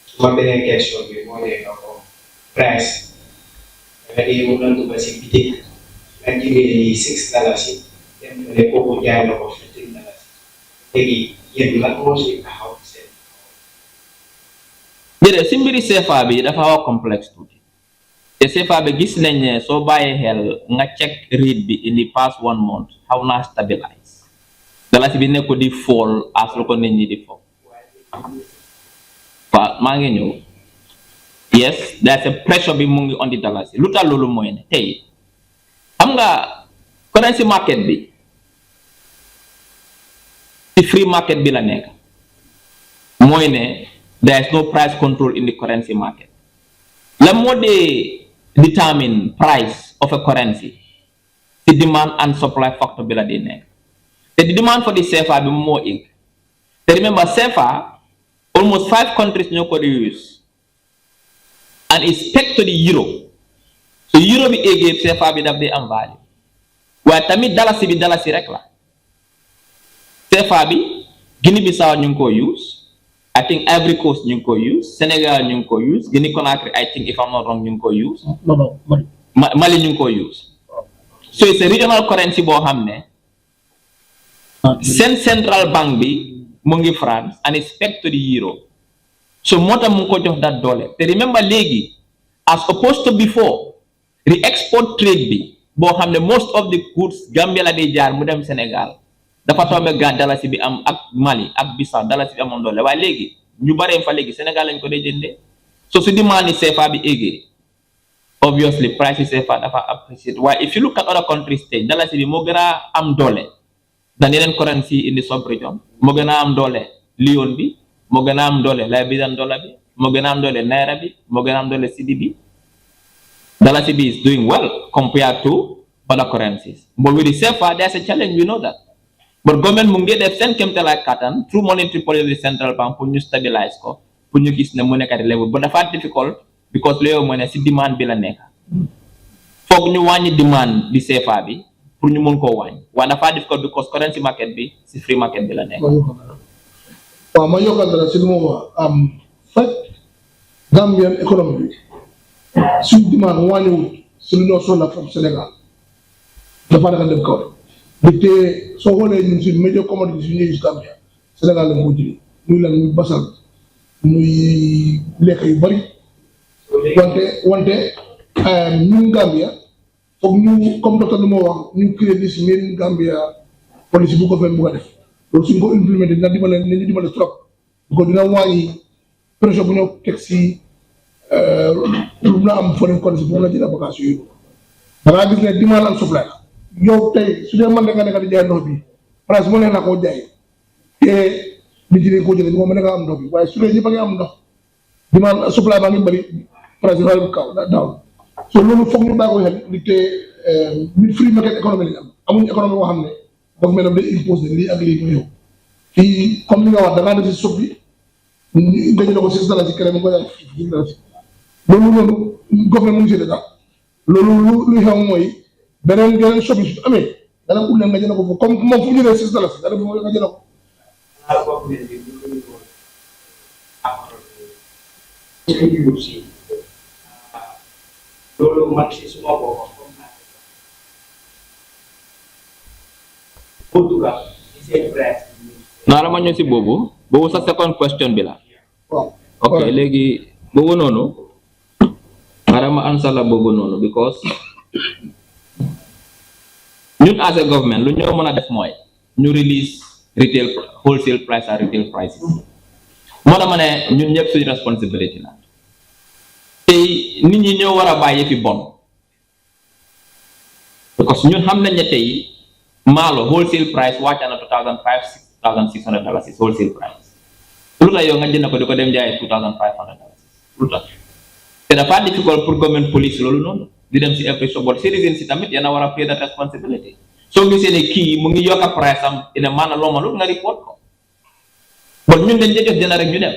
suma beneen question bi moo nekk ko price nga dee mu nangu ba si bitik nga jëlee $6 dem ne kooku jaay la ko $15 léegi yéen lan moo si taxaw seen
jërëjëf si mbiri CFA bi dafa xaw a complexe tuuti te CFA bi gis nañ ne soo bàyyee xel nga check rate bi in the past 1 month xaw naa stabilize dalasi bi nekk di fall as lu ko nit ñi di fall waaw maa ngi ñëw yes there's a pressure bi mu ngi on the dalasi lu tax loolu mooy ne tey xam nga currency market bi ci free market bi la nekk mooy ne there is no price control in the currency market lan moo dee determine price of a currency the demand and supply factor bi la dee nekk te the demand for the CFA bi moo ig te remember CFA almost 5 countries ñoo ko di use and it's pegged to the euro so euro bi égee CFA bi daf dee am value waaye tamit dalasi rek la CFA bi Guinée Bissau ñu ngi ko use I think Ivory Coast ñu ngi ko use Sénégal ñu ngi ko use Guinea Conakry I think if I'm not wrong ñu ngi ko use Mali ñu ngi ko use so it's a regional currency boo xam ne seen central bank bi mu ngi France and it's pegged to the euro so moo tax mu ngi ko jox dat doole te remember léegi as opposed to before the export trade bi boo xam ne most of the goods Gambia la di jaar mu dem Sénégal dafa tombe dalasi bi am ak Mali ak Bissau dalasi bi amoon doole waaye léegi ñu baree fa léegi Sénégal lañ ko dee jëndee so su demande CFA bi égee obviously price CFA dafa appreciate waaye if you look at other countries tey dalasi bi moo gën a am doole dan yeneen currency in the sub-region moo gën a am doole Lyon bi moo gën a am doole Liberian dollar bi moo gën a am doole Naira bi moo gën a am doole Cedi bi dalasi bi is doing well compared to other currencies but with the CFA there's a challenge we know that but government mu ngi def seen kéemtalaay kattan through monetary policy central bank pour ñu stabilise ko pour ñu gis ne mu nekk at level but dafa difficult because léegi moo ne si demande bi la nekk foog ñu wàññi demande di CFA bi pour ñu mën koo wàññi waaye dafa difficult because currency market bi si free market bi la nekk.
waaw ma yokkal dara si lu ma wax fekk Gambian économie bi suñ demande wàññiwul si lu ñoo soxla from Sénégal dafa nekk dem kaw te soo xoolee ñun suñ major commodity suñu ñëwee si Gambia Sénégal la ko jëlee muy lan muy basal muy lekk yu bari wante ñun Gambia foog ñu comme docteur lu ma wax ñu créé this main Gambia policy bu ko fen bu ko def loolu suñ ko implémenté dina dimbale trop bu ko dina wàññi pression bu ñoo teg si lu na am foreign currency bu la jëlee bagage yooyu da ngaa gis ne demand and supply la yow tey su dee man nga nekk di jaay ndox bi place mu ne naa koo jaay te nit ñi dañ koo jëlee moom mën nga am ndox bi waaye su dee ñëpp a ngi am ndox demand supply baa ngi bëri place bi daal kaw daaw so loolu foog ñu bàyyi ko xel di te free market économie lañ am amuñu économie boo xam ne dafa mel ne day imposer lii ak lii ñëw fii comme li nga wax da ngaa def si suuf bi nga jëlee ko $6 si keneen mu ko jaay $15 loolu gouvernement mu ngi si dëkk loolu luy xew mooy beneen shop yi amee dana ut leen nga jënd ko foofu comme moom fu mu jëlee $6 nga dem foofu nga jënd ko.
loolu man si suma bopp
naa la ma ñëw si boobu sa second question bi la.
waaw
ok léegi boobu noonu xaaral ma answer la boobu noonu because ñun as a government lu ñoo mën a def mooy ñu release retail wholesale price and retail prices moo dama ne ñun ñëpp suñu responsibility la tey nit ñi ñoo war a bàyyi fi bon because ñun xam nañ ne tey maalo wholesale price wàcc na $2,600 is wholesale price lu tax yow nga jënd ko di ko dem jaayee $2,500 lu tax te dafa difficult pour government police loolu noonu di dem si every shop but citizens si tamit yéen a war a pay that responsibility soo gisee ne kii mu ngi yokk price am ina maana loomalu nga report ko bon ñun dañ dee jox jënd rek ñu dem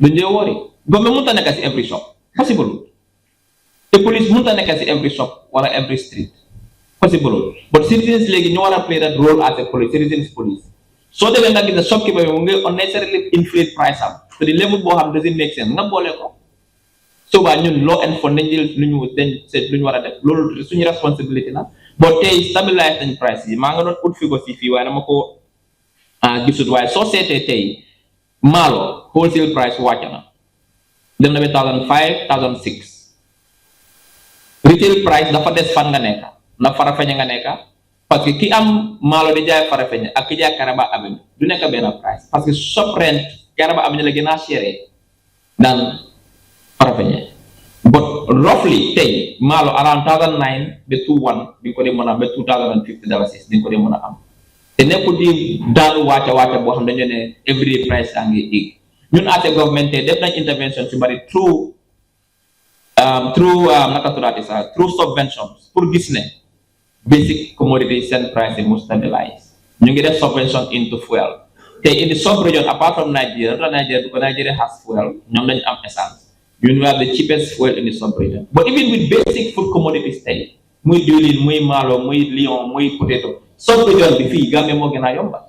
duñ dee wori government mënut a nekk si every shop possible te police mënut a nekk si every shop wala every street possible but citizens léegi ñu war a play that role as a police citizens police soo demee nga gis ne shopkeeper bi mu ngi unnecessarily inflate price am te di level boo xam doesn't make sense nga boole ko soobaa ñun law enforcement dañ jël lu ñu seet lu ñu war a def loolu suñu responsibility la boo tey stabilise nañ price yi maa nga doon ut figo si fii waaye dama ko gisut waaye soo seetee tey maalo wholesale price wàcc na dem na ba 1,500 1,600 retail price dafa des fan nga nekk na Farafenni nga nekk parce que ki am maalo di jaay Farafenni ak ki jaay Karaba Avenue du nekk benn price parce que shop rent Karaba Avenue la gën a chéré daan Farafenni but roughly tey maalo around 1,900 ba 2,100 di nga ko dee mën a am ba $2,050 di nga ko dee mën a am te nekkul di daanu wàcca boo xam dañu ne everyday price a ngi ig ñun as a government te def nañ intervention ci bari through subventions pour gis ne basic commodity seen price yi mu stabilize ñu ngi def subvention into fuel te in the sub region apart from Nigeria because Nigeria has fuel ñoom dañu am essence ñun we have the cheapest fuel in the sub region but even with basic food commodities tey muy diwlin muy maalo muy lion muy potato sub region bi fii Gambia moo gën a yomba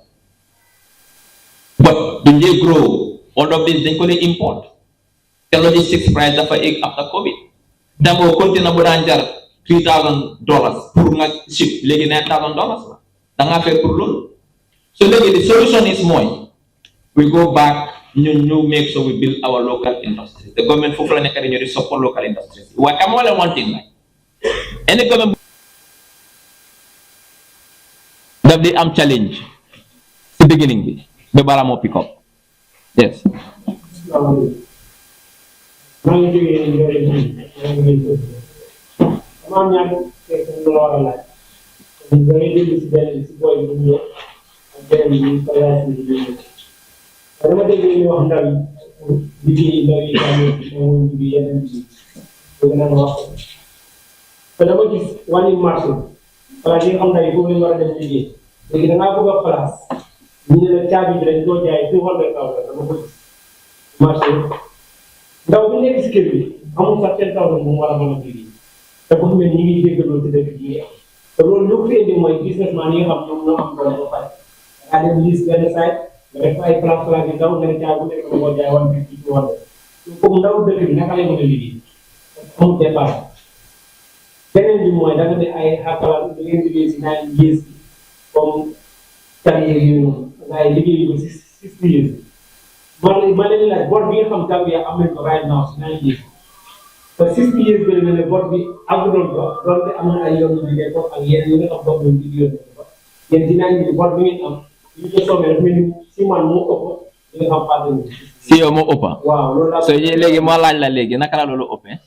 but duñ dee grow all of this dañ ko dee import te logistics price dafa egg after COVID damboo container bu daan jar $3,000 pour nga ship léegi $9,000 la da ngaa fay pour loolu so léegi the solution is mooy we go back ñu make sure we build our local industries the government foofu la nekk di ñu di support local industries waaye am wala one thing like any government daf di am challenge si beginning bi ba bala moo pick up yes
maa ngi jógee maa ñaan fekk lu la war a laaj da ngay dégg si benn si booy bu ñëw ak beneen bi collage bi di ñëw dama dégg ñu wax ndaw yi liggéey ndaw yi tamit bi yeneen bi bëgg naa wax te dama gis wàññi marché place yi nga xam ndaw yi foofu lañu war a dem liggéey léegi da ngaa bëgg a place ñu ne la caabi bi dañ koo jaay $200,000 dama ko gis marché ndaw bi nekk si kër bi amul sax $10,000 bu mu war a mën a liggéey te bu ñu ngi déggaloo ci dëkk yi te loolu lu ko fi indi mooy businessman yi nga xam ñoom ñoo am doole ba pare da ngaa dem liste benn site nga def ay place yu ndaw nga ne caa bu nekk nga ko jaay $150 comme ndaw dëkk bi naka lay mën a liggéey amul dépasse beneen bi mooy da nga ne ay xakkalaat da ngeen liggéey si 9 years bi comme carrière yooyu noonu nga ay liggéey ko si 60 years ma leen laaj bor bi nga xam Gambia am nañ ko right now si 9 years te 60 years bëri na ne bor bi àgguloon ko doonte am na ay yoon yu liggéey ko ak yeneen yi nga xam bor nañ ci yoon ko yéen dinaa ñu bor bi ngeen am ñu ko soobee dafa mel ni si man moo ëpp li nga xam passé ni
si yow moo ëppa
waaw loolu la
so léegi moo laaj la léegi naka la loolu ëppee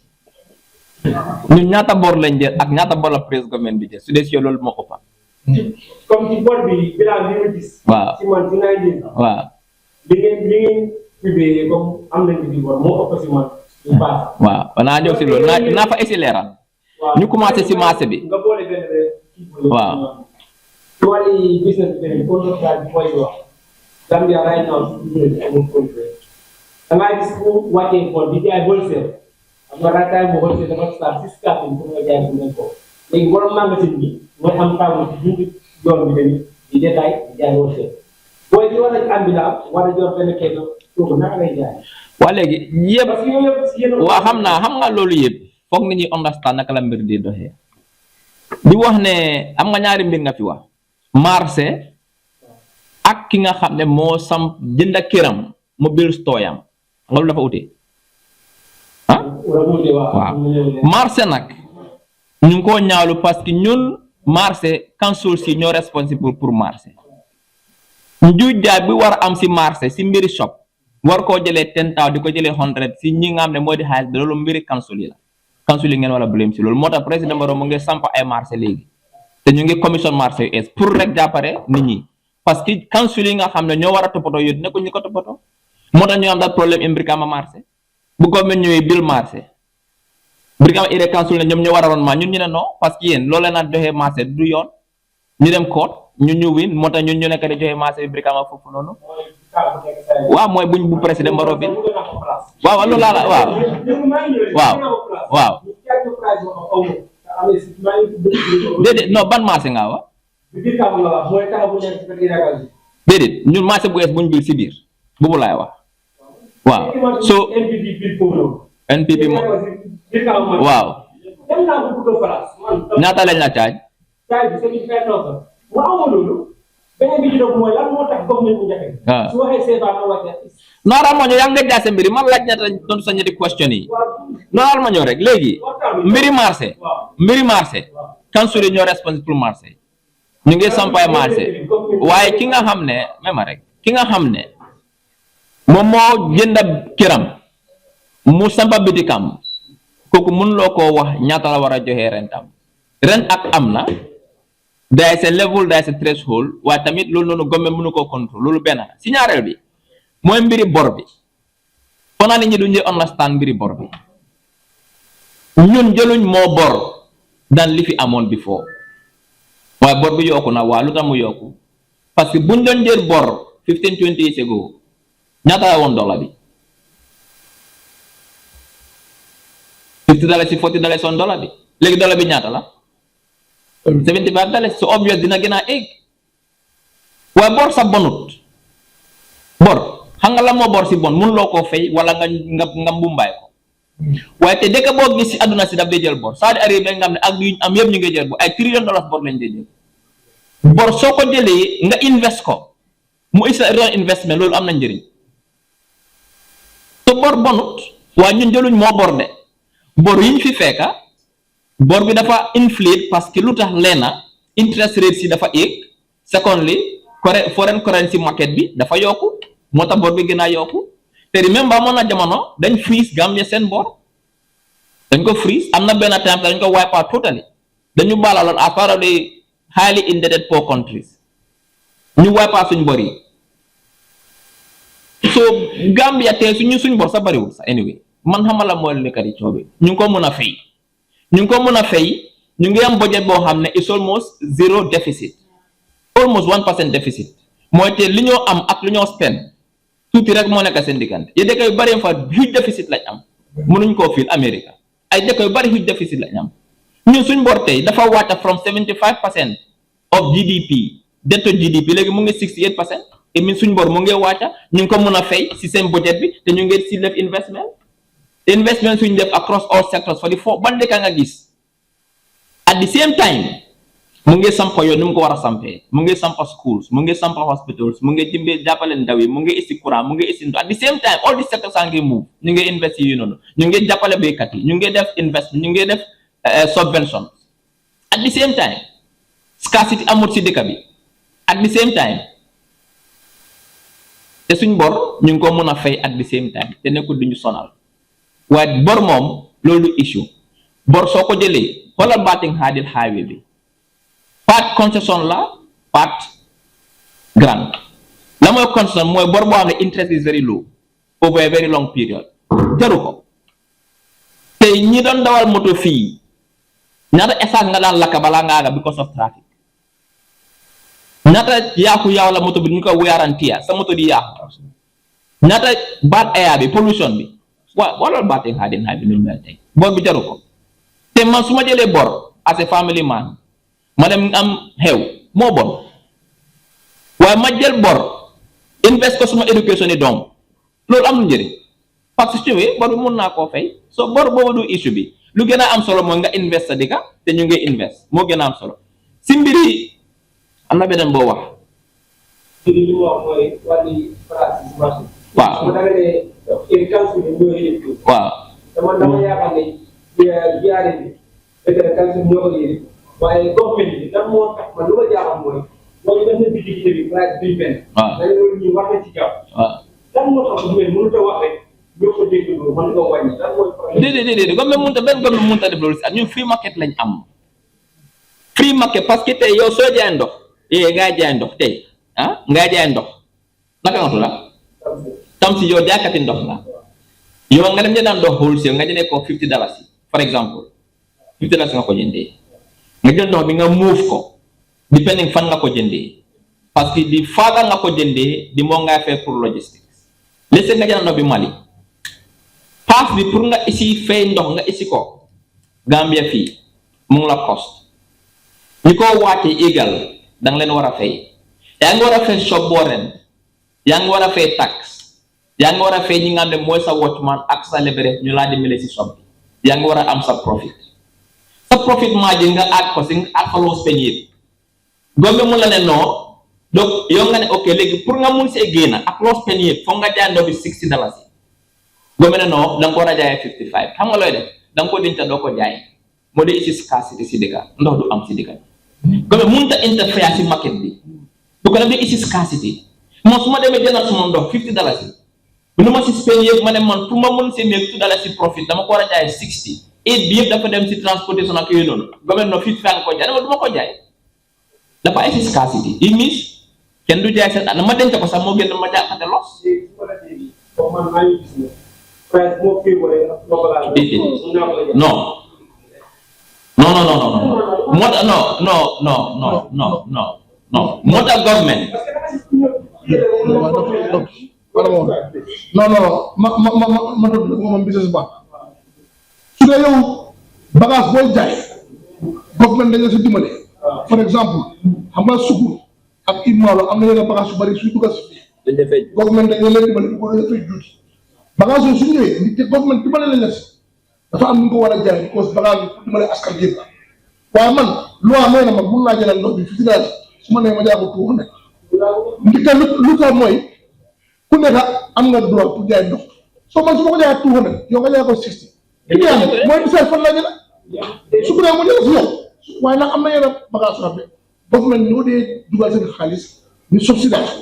ñun ñaata bor lañ jël ak ñaata bor la président government bi jël su dee si yow loolu moo ëppa
comme ci bor bi bilan bi ma gis
waaw
si man dinaa jël
waaw
li ngeen publié comme am nañ ci bor moo ëpp si man du pass
waaw naa ñëw si loolu naa fa esi leeral ñu commencé si marché bi
nga boole benn
waaw
ci wàllu business bi comme daal bi mooy wax Gambia right now amul contrôle da ngaa gis ku wàccee fond di jaay wholesale xam nga raataay bu wholesale dafa start 6 pour nga jaay bu nekk ko léegi borom magasin bi mooy am taamu ci junj yoon bi tamit di détail di jaay woo seet booy di war a ambulance war a jor benn kees kooku naka lay jaay.
waa léegi yëpp
parce que yooyu yëpp si yéen
waa xam nga loolu yëpp foog nit ñi understand naka la mbir di doxee di wax ne am nga ñaari mbir nga fi wax marché ak ki nga xam ne moo sam jënd këram mu biir store yam nga loolu dafa ute ah waaw marché nag ñu ngi koo ñaawlu parce que ñun marché council si ñoo responsible pour marché njuuj jaay bi war a am si marché si mbiri shop war koo jëlee 10,000 di ko jëlee 100 si ñi nga xam ne moo di xaalis bi loolu mbiri council yi la council yi ngeen war a blame si loolu moo tax président Barrow mu ngi samp ay marché léegi te ñu ngi commission marché yu es pour rek jàppale nit ñi parce que council yi nga xam ne ñoo war a toppatoo yooyu nekkuñ ñu ko toppatoo moo tax ñu am daal problème in Brikama marché bu government ñëwee bil marché Brikama area council ne ñoom ñoo war a ron ma ñun ñu ne non parce que yéen loolu la joxe marché du yoon ñu dem court ñu win moo tax ñun ñu nekk di joxe marché bi Brikama foofu noonu waaw mooy buñ bu président Barrow bi waaw loolu laa la waaw déedéet non ban marché nga wax déedéet ñun marché bu es buñ biir si biir boobu laay wax waaw so NPP mo waaw ñaata lañ la caaj nooral ma ñëw yaa ngi jaase mbiri man laaj ñaata doon sa ñetti question yi nooral ma ñëw rek léegi mbiri marché council yi ñoo responsable pour marché ñu ngi sampaay marché waaye ki nga xam ne même rek ki nga xam ne moom moo jënda kiram mu sampa bitikam kooku mënuloo koo wax ñaata la war a joxe rentam ren ak am na there is a level there is a threshold waaye tamit loolu noonu gomme mënu koo contrôle loolu benn si ñaareel bi mooy mbiri bor bi foo naa nit ñi duñu understand mbiri bor bi ñun jëluñ moo bor dan li fi amoon before waaye bor bi yokku na waa lu tax mu yokku parce que buñ doon jël bor 15-20 years ago ñaata la woon dollar bi $50 $40 on dollar bi léegi dollar bi ñaata la $75 so obvious dina gën a egg waaye bor sa bonut bor xam nga la moo bor si bon mënuloo koo fay wala nga mbumbaay ko waaye te dëkk boo gis si àdduna si daf dee jël bor Saudi Arabia nga xam ne ak yu am yëpp ñu ngi jël bor ay $1 trillion bor lañ dee jël bor soo ko jëlee nga invest ko mu isa return investment loolu am na njëriñ te bor bonut waaye ñun jëluñ moo bor de bor yi ñu fi fekka bor bi dafa inflate parce que lu tax leena interest rate si dafa éeg secondly foreign currency market bi dafa yokku moo tax bor bi gën a yokku te remember amoon na jamono dañ freeze Gambia seen bor dañ ko freeze am na benn time dañ ko wipe out totally dañu baalaloon as part of the highly indebted poor countries ñu wipe out suñ bor yi so Gambia te suñ bor sa bariwul sa anyway man xamala mooy lu nekk di coobe ñu ngi ko mën a fay ñu ngi am budget boo xam ne it's almost zero deficit almost 1% deficit mooy te li ñoo am ak li ñoo spend tuuti rek moo nekk seen diggante yi dëkk yu bari fa huge deficit lañ am mënuñ koo fiil America ay dëkk yu bari huge deficit lañ am ñun suñ bor tey dafa wàcca from 75% of GDP debt to GDP léegi mu ngi 68% et min suñ bor mu ngi wàcca ñu ngi ko mën a fay si seen budget bi te ñu ngi si def investment suñ def across all sectors for the four ban dëkk nga gis at the same time mu ngi sampa yoon ni mu ko war a sampee mu ngi sampa schools mu ngi sampa hospitals mu ngi jëmbee jàppale ndaw yi mu ngi isi courant mu ngi isi ndox at the same time all the sectors a ngi move ñu ngi invest yi noonu ñu ngi jàppale béykat yi ñu ngi def investment ñu ngi def subvention at the same time scarcity amul si dëkk bi at the same time te suñ bor ñu ngi ko mën a fay at the same time te nekkul duñu sonal waaye bor moom loolu issue bor soo ko jëlee xoolal baating xaadil highway bi part concession la part grant la mooy concession mooy bor boo xam ne interest is very low over a very long period jaru ko te ñi doon dawal moto fii ñaata essence nga daan lakka balaa nga àgga because of traffic ñaata yaaku yaaw la moto bi ñu ko weerantiya sa moto di yaaku ñaata bad air bi pollution bi waloolu baating xaadil highway bi nu mel tey bor bi jaru ko te man su ma jëlee bor as a family man ma dem am xew moo bon waaye ma jël bor invest ko suma éducation yi doom loolu am lu njëriñ parce que su ñëwee bor bi mun naa koo fay so bor boobu du issue bi lu gën a am solo mooy nga invest sa dëkka te ñu ngi invest moo gën a am solo si mbiri am na beneen boo wax
li mu wax mooy wàllu place bi marché.
waaw
mu danga ne council bi ñoo yële tout.
waaw
dama yaakaar ne jiyaare bi fekk na council ñoo ko yële waaye government bi lan moo tax man lu ma jaaxal mooy loolu def na bitig bi place duñ benn.
waaw
da loolu ñu war na ci jàpp.
waaw
lan moo tax bu mel mënut a wax rek ñoo ko dégg loolu mën nga wàññi lan mooy problème.
déedéet comme mënut a benn gëm mënut a def loolu si ñun free market lañ am free market parce que tey yow soo jaay ndox ngaa jaay ndox tey ngaa jaay ndox naka nga tudd tam si yow jaaykati ndox la yow nga dem jëndaan ndox wholesale nga jëndee ko $50 for example $50 nga ko jëndee nga jël ndox bi nga move ko depending fan nga ko jëndee parce que di faaga nga ko jëndee di moo ngaa fay pour logistics léegi nga jënd ndox bi Mali paas bi pour nga isi fay ndox nga isi ko Gambia fii mu ngi la cost ñi ko wàccee égal da nga leen war a fay yaa ngi war a fay shop boo ren yaa ngi war a fay tax yaa ngi war a fay ñi nga xam ne mooy sa watchman ak sa libéré ñu laa dimbale si shop bi yaa ngi war a am sa profit margin nga add ko si nga add ko loo spend yëpp gombe mun la ne non donc yow nga ne ok léegi pour nga mun see génn ak loo spend yëpp foog nga jaay ndox bi $60 gombe ne non da nga ko war a jaayee $55 xam nga looy def da nga ko denc doo ko jaay moo de isi scarcity si dëkka ndox du am si dëkka gombe mënut a interfere si market bi bu ko defee isi scarcity moom su ma demee jëndal suma ndox $50 bu nu ma si spend yëpp ma ne man pour ma mun si nekk $2 si profit dama ko war a jaay 60 et bi yëpp dafa dem si transportation ak yooyu noonu gombe no $50 nga ko jaay dama du ma ko jaay dafa ay si scarcity it means kenn du jaay seen ma denc ko sax moo gën ma jàppante los non moo tax government
non business bank su dee yow bagage booy jaay government dañ la si dimbale for exemple xam nga sukur ak imaalo am na yeneen bagage yu bari suy dugal si fii government dañ leen dimbale ko dafay juuti bagage yooyu su ñëwee nit te government dimbale lañ la si dafa am ñu ko war a jaay because bagage bi pour dimbale askan bi yëpp waaye man loi may na man mun naa jëlal ndox bi $50 su ma nee ma jaay ko $200 ngi te lu tax mooy ku nekk am nga droit pour jaay ndox soo man su ma ko jaayee $200 yow nga jaay ko 60 mooy di fan la ñu la su ko dee mu jël si yow waaye nag am na yeneen bagage yoo xam ne government ñoo dee dugal seen xaalis ñu subsidise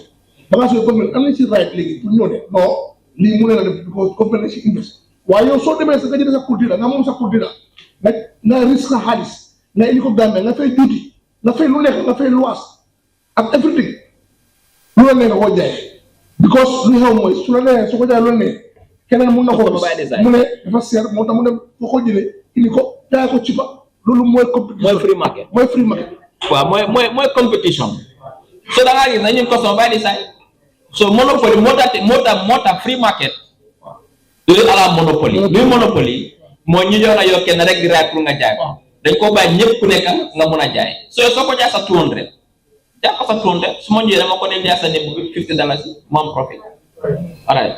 bagage yooyu government am nañ si right léegi pour ñoo ne non lii mu ne la def because government na si invest waaye yow soo demee sa nga jëlee sa culture nga moom sa culture nga risque sa xaalis nga indi ko Gambie nga fay duuti nga fay lu nekk nga fay luwaas ak everything lu la nee nga koo jaayee because lu xew mooy su la nee su ko jaayee loolu nee keneen mun na ko mu ne dafa seer moo tax mu dem foo ko jëlee indi ko jaay ko ci ba loolu mooy compétition
mooy free market
mooy free market
waaw mooy competition so da ngaa gis na ñun customer by decide so monopoly moo tax free market yooyu ala monopoly luy monopoly moo ñu jox la yow kenn rek di raay pour nga jaay ko dañ ko bàyyi ñëpp ku nekk nga mun a jaay soo ko jaay sa $200 jaay ko sa $200 su ma ñëwee dama ko dem jaay sa ne $50 mu am profit all right